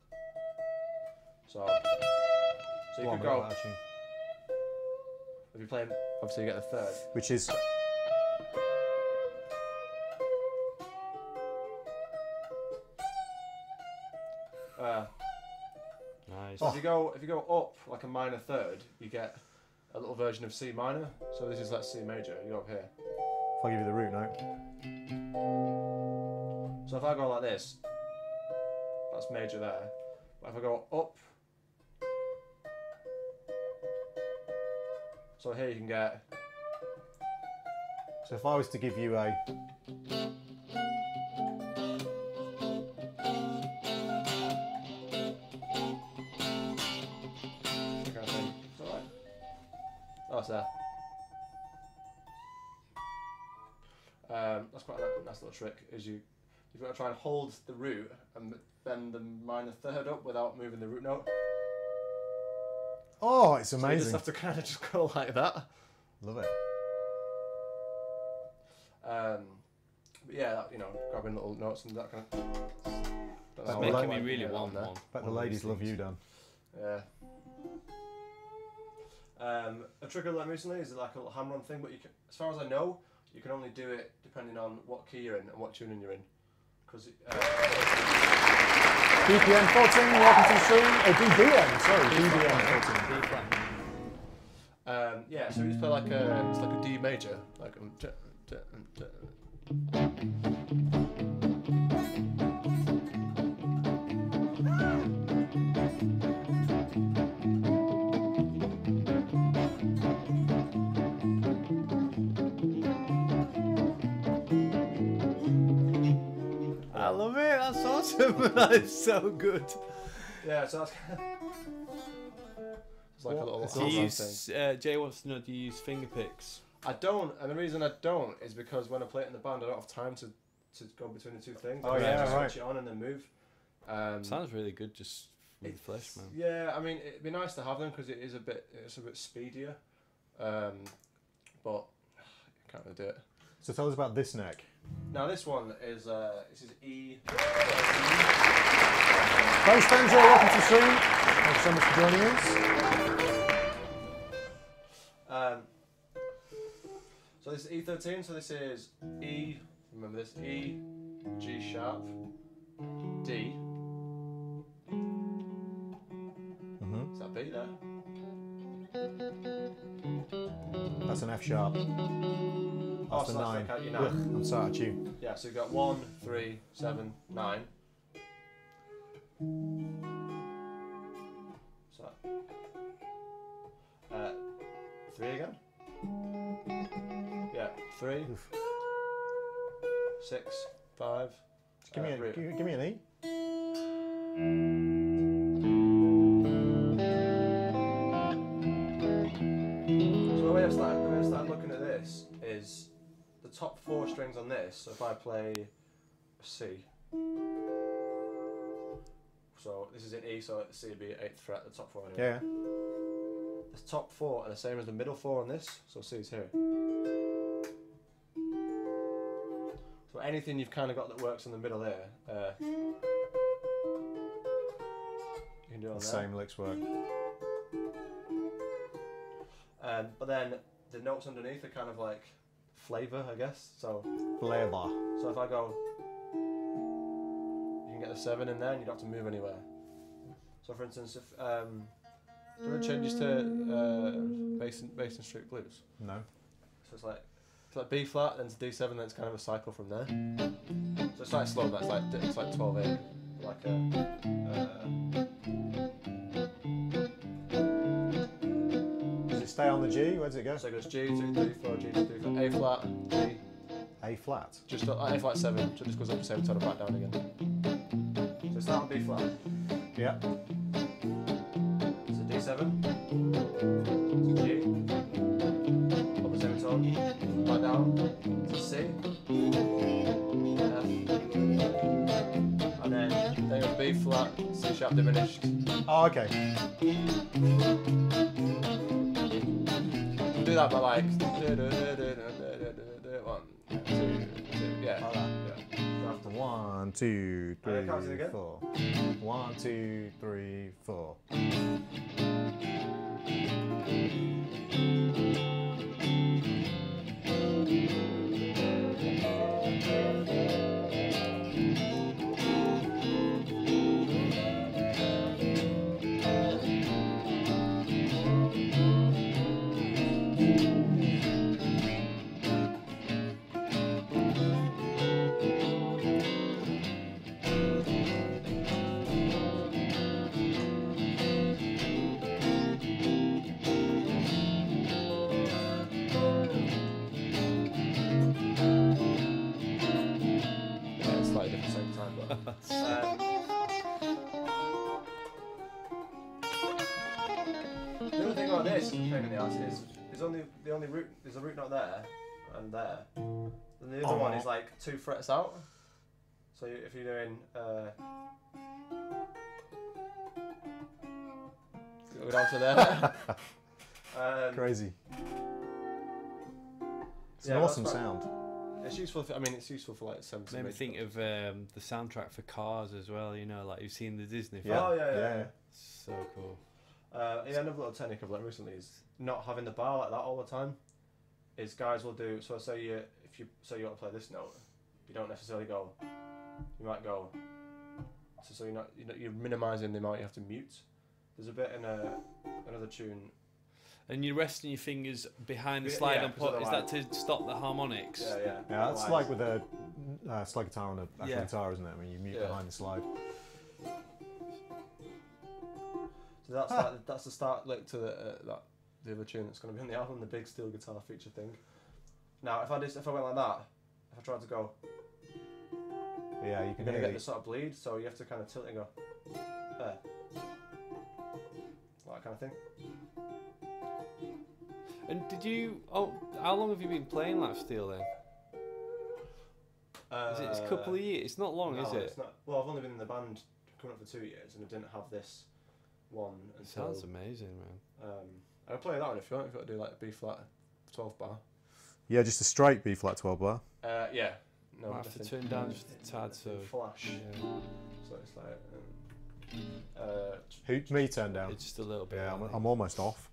So you could go. If you're playing, obviously you get the 3rd. Which is. Nice. So if you go up like a minor 3rd, you get a little version of C minor. So this is like C major. You go up here. If I give you the root note. So if I go like this, that's major there. But if I go up, so here you can get. So if I was to give you a. Oh, it's there. That's quite a nice little trick. Is you've got to try and hold the root and bend the minor 3rd up without moving the root note. Oh, it's amazing. So you just have to kind of just go like that. Love it. But yeah, you know, grabbing little notes and that kind of. It's making me really want one. Bet the ladies love you, Dan. Yeah. A trick I learned recently is like a little hammer-on thing, but you can, as far as I know, you can only do it depending on what key you're in and what tuning you're in. Because BPM 14, welcome to the stream. Oh, DBM, sorry, DBM 14. B flat Yeah, so we just play like it's like a D major, like I love it. That's awesome. That is so good. yeah, so that's it's like a little It's Do you harmonic use, thing. Jay wants to know, do you use finger picks? I don't, and the reason I don't is because when I play it in the band, I don't have time to go between the two things. Oh, I yeah, just right. switch it on and then move. Sounds really good just with the flesh, man. Yeah, I mean, it'd be nice to have them because it's a bit speedier, but I can't really do it. So tell us about this neck. Now this one is this is E. Hey Spencer, welcome to the stream. Thanks so much for joining us. So this is E13. So this is E. Remember this: E, G sharp, D. Is that B there? That's an F sharp. That's the so 9. okay, you know. Ugh, I'm sat at you. Yeah, so you've got 1, 3, 7, 9. So, 3 again. Yeah, 3, Oof. 6, 5. Just give me an E. So the way I've started looking at this is the top 4 strings on this. So if I play a C, so this is in E, so C would be 8th fret, the top 4 anyway. Yeah. The top 4 are the same as the middle 4 on this, so C is here. So anything you've kind of got that works in the middle there, you can do it on The there. same licks work. But then the notes underneath are kind of like flavour, I guess. So Flavor. if I go, you can get the 7 in there and you don't have to move anywhere. So for instance, if do you want to change this to bass and straight blues? No. So it's like B flat, then to D7, then it's kind of a cycle from there. So it's like slow, but it's like 12/8, like Does it stay on the G? Where does it go? so it goes G 2 3 4 G 2 3 4 A flat G, A flat. just A flat 7, so it just goes up the same tone and back down again. So it's that on B flat. Yeah. So D7, to G, up the same tone, back down, to C, F, and then go B flat, C sharp diminished. Oh, okay. Do that by like 1, 2, 2, yeah. Like that. Yeah. 1, 2, And then count it 3, again. 4. 1, 2, 3, 4. Yeah, it's slightly different same time, but the other thing about this is a pain in the ass is there's a root note there and there. And the other one is like 2 frets out. So if you're doing go down to there. Crazy. It's Yeah, an that's awesome right. sound. It's useful. It's useful for like some. Made me think of the soundtrack for Cars as well, you know, like you've seen the Disney film. Yeah. Oh yeah. So cool. Another little technique I've learned recently is not having the bar like that all the time. Is guys will do so. Say you want to play this note, you don't necessarily go. You might go. So you're minimising the amount you have to mute. There's a bit in another tune. And you're resting your fingers behind the slide on pot. Is that to stop the harmonics? Yeah. Yeah, that's like with a slide guitar on an actual guitar, isn't it? I mean, you mute behind the slide. So that's the start lick to the other tune that's going to be on the album, the big steel guitar feature thing. Now, if I went like that, if I tried to go, yeah, you can you're going to get this sort of bleed, so you have to kind of tilt and go there, like that kind of thing. And did you? Oh, how long have you been playing lap steel then? Is it a couple of years? It's not long, no, is it? It's not. Well, I've only been in the band coming up for 2 years, and I didn't have this one until. Sounds amazing, man. I'll play that one if you want. If you want to do like a B flat 12 bar. Yeah, just a straight B flat 12 bar. Yeah. No. Might have to turn down just a tad, so. Flash. Yeah. So it's like. Who me turn down? It's just a little bit. Yeah, I'm almost off.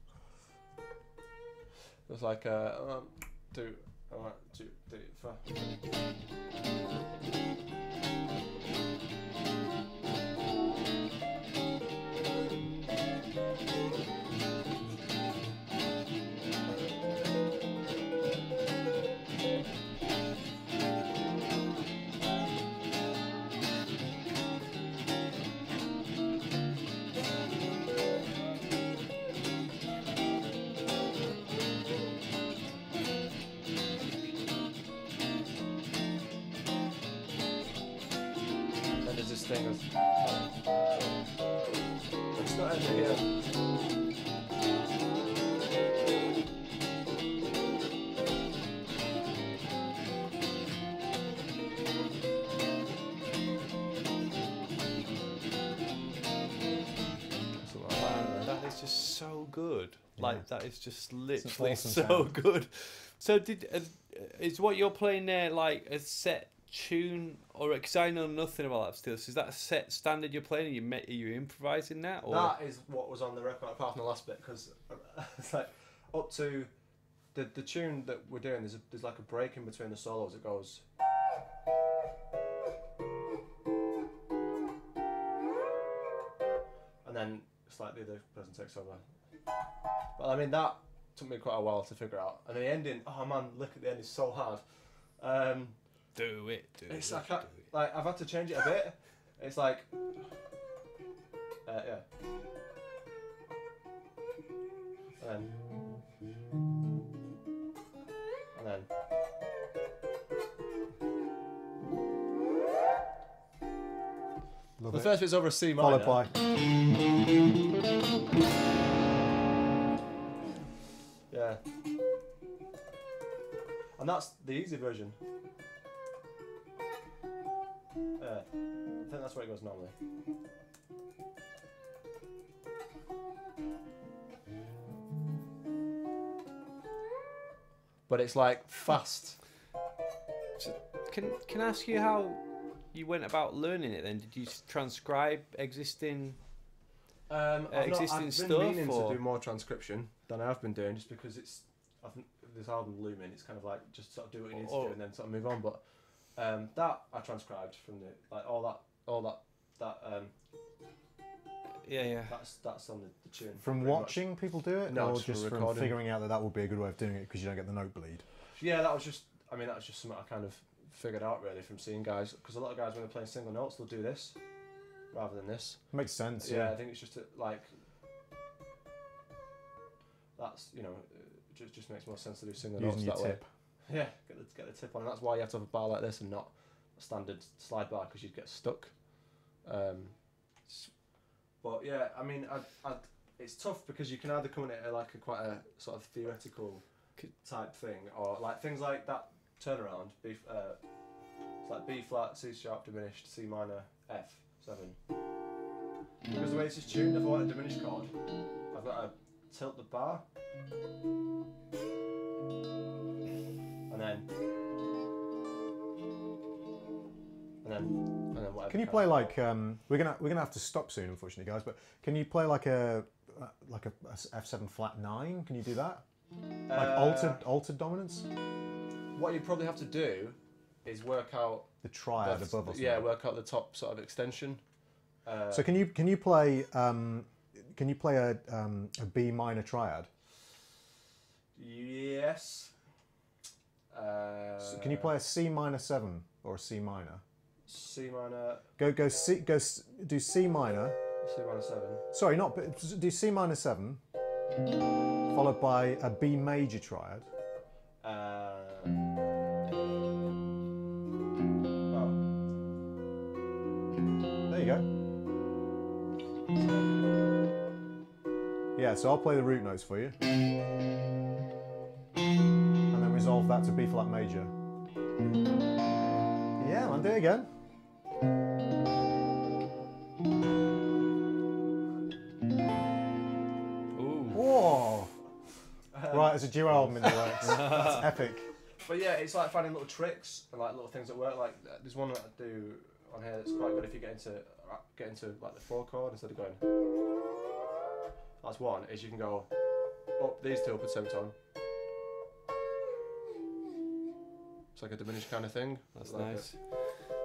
It's like 1, 2, 3, 4. Thing is, it's not ending here. That is just so good. Like that is just literally awesome so sound. good. So is what you're playing there like a set tune, or because I know nothing about lap steel, so is that a set standard you're playing? Are you improvising that? Or? That is what was on the record, apart from the last bit, because it's like up to the tune that we're doing. There's like a break in between the solos. It goes. And then slightly the other person takes over. But I mean that took me quite a while to figure out. And the ending, oh man, look at the end, is so hard. Do it. It's like I've had to change it a bit. It's like, yeah. And then. Love The it. first bit's over a C minor. Followed by. Yeah. And that's the easy version. I think that's where it goes normally. But it's like fast. So can I ask you how you went about learning it then? Did you transcribe existing I've been stuff, meaning or? to do more transcription than I have been doing, just because it's. I think this album Looming, it's kind of like just sort of do what you need to do and then sort of move on. But that I transcribed from the all that. Yeah. That's on the tune. From watching people do it, No, or just just from from recording. figuring out that would be a good way of doing it because you don't get the note bleed. Yeah, that was just something I kind of figured out really from seeing guys, because a lot of guys when they're playing single notes they'll do this rather than this. Makes sense. Yeah, I think it's just like that's just makes more sense to do single Using notes your that tip. way. Yeah, get the tip on, and that's why you have to have a bar like this and not a standard slide bar, because you'd get stuck. But yeah, I mean, it's tough because you can either come at it like quite a sort of theoretical type thing, or like things like that turnaround. It's like B flat, C sharp diminished, C minor, F7. Because the way this is tuned, if I want a diminished chord, I've got to tilt the bar, and then whatever. Can you play like we're gonna have to stop soon, unfortunately, guys. But can you play like a F7 flat 9? Can you do that? Like altered dominance? What you probably have to do is work out The triad above us. Yeah, work out the top sort of extension. So can you play a B minor triad? Yes. So can you play a C minor 7 or a C minor? C minor. Do C minor. C minor 7. Sorry, do C minor 7, followed by a B major triad. There you go. Yeah, so I'll play the root notes for you. And then resolve that to B flat major. Yeah, man, do it again. Ooh. Whoa! Right, there's a duo album in the works. That's epic. But yeah, it's like finding little tricks and like little things that work. Like there's one that I do on here that's quite good if you get into like the 4 chord instead of going. That's one. Is you can go up these two up at the same time. It's like a diminished kind of thing. That's like nice.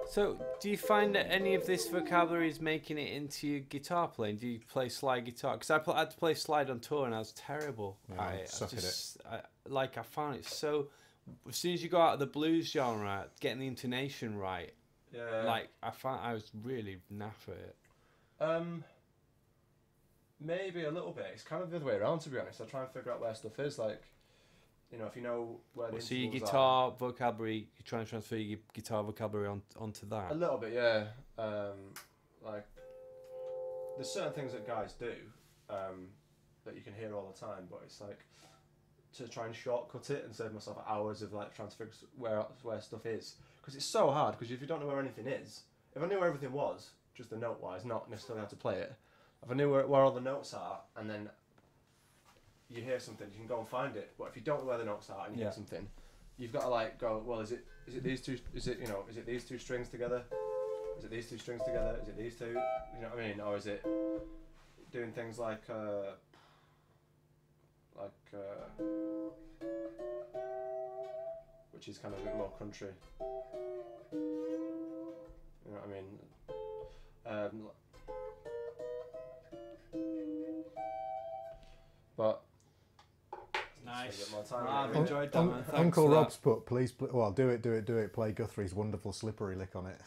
So, do you find that any of this vocabulary is making it into your guitar playing? Do you play slide guitar? Because I had to play slide on tour and I was terrible. Yeah, I found it so. As soon as you go out of the blues genre, getting the intonation right, Yeah. like I found I was really naff at it. Maybe a little bit. It's kind of the other way around, to be honest. I try and figure out where stuff is. Like, you know, if you know where the So your intervals guitar vocabulary, you try and transfer your guitar vocabulary onto that. A little bit, yeah. Like, there's certain things that guys do that you can hear all the time, but it's like to try and shortcut it and save myself hours of like trying to figure where stuff is, because it's so hard. Because if you don't know where anything is, if I knew where everything was, just the note wise, not necessarily how to play it. If I knew where all the notes are, and then you hear something, you can go and find it. But if you don't know where the notes are and you hear something, you've got to like go, well, is it these two? Is it these two strings together? Is it these two strings together? Is it these two? You know what I mean? Or is it doing things like which is kind of a bit more country. You know what I mean? But Nice. I've enjoyed that, man. Thanks Uncle for that. Rob's put, please, well, do it. Play Guthrie's wonderful slippery lick on it.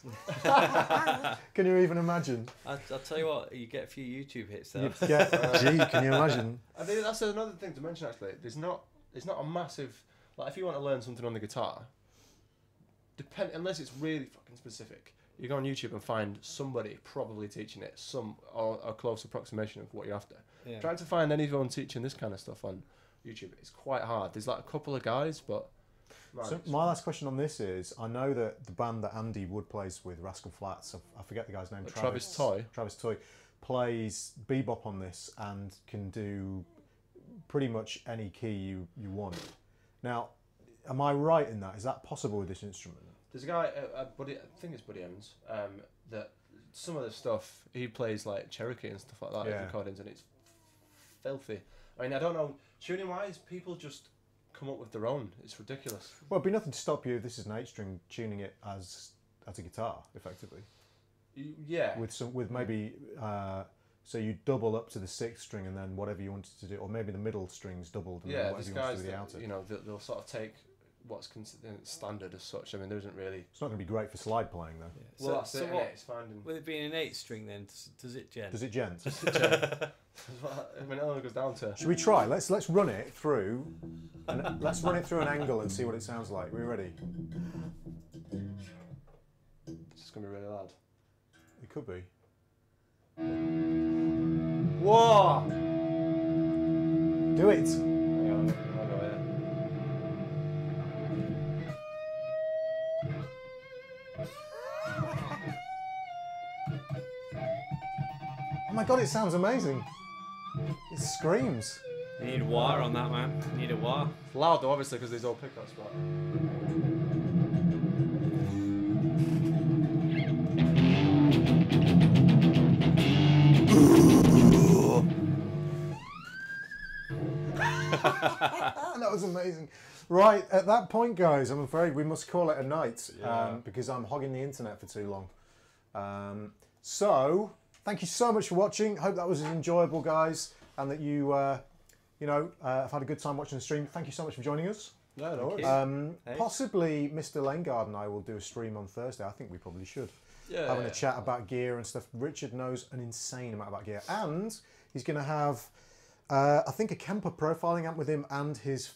Can you even imagine? I'll tell you what, you get a few YouTube hits there. You'd get, gee, can you imagine? I think that's another thing to mention. Actually, it's not a massive, like, if you want to learn something on the guitar, unless it's really fucking specific, you go on YouTube and find somebody probably teaching it, or a close approximation of what you're after. Yeah. Trying to find anyone teaching this kind of stuff on YouTube is quite hard. There's like a couple of guys, but man, So my last question on this is, I know that the band that Andy Wood plays with, Rascal Flatts, I forget the guy's name, Travis Toy, plays bebop on this and can do pretty much any key you want. Now, am I right in that? Is that possible with this instrument? there's a guy, Buddy, I think it's Buddy Evans, that some of the stuff he plays like Cherokee and stuff like that, Yeah. recordings, and it's filthy. I mean, I don't know, tuning wise, people just come up with their own. It's ridiculous. Well, it'd be nothing to stop you if this is an 8-string, tuning it as a guitar, effectively. Yeah. With maybe so you double up to the 6th string and then whatever you wanted to do, or maybe the middle string's doubled and then Yeah, whatever these you want guys, to do with the that, outer. you know, they'll sort of take what's considered standard as such. I mean, there isn't really. It's not going to be great for slide playing though. Yeah. Well, that's it. what, It's finding. with it being an 8-string then, does it gent? Does it gent? I mean, it only goes down to. Should we try? Let's run it through, and let's run it through an angle and see what it sounds like. Are we ready? It's just gonna be really loud. It could be. Whoa! Do it. Hang on, I'll go here. Oh my god, it sounds amazing. It screams. You need a wah on that, man. You need a wah. It's loud though, obviously, because there's all pickups, but. That was amazing. Right, at that point, guys, I'm afraid we must call it a night because I'm hogging the internet for too long. So, thank you so much for watching. Hope that was enjoyable, guys, and that you you know, I've had a good time watching the stream. Thank you so much for joining us. No, no worries. Hey. Possibly Mr. Langard and I will do a stream on Thursday. I think we probably should. Yeah. Having a chat about gear and stuff. Richard knows an insane amount about gear. And he's going to have, I think, a Kemper profiling amp with him and his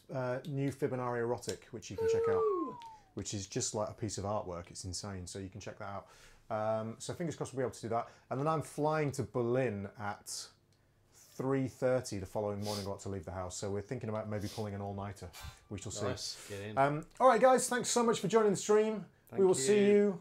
new Fibonacci Erotic, which you can check out. Which is just like a piece of artwork. It's insane. So you can check that out. So fingers crossed we'll be able to do that. And then I'm flying to Berlin at 3:30 the following morning. I've got to leave the house. So we're thinking about maybe pulling an all-nighter. We shall see. Nice. Get in. All right, guys. Thanks so much for joining the stream. We will see you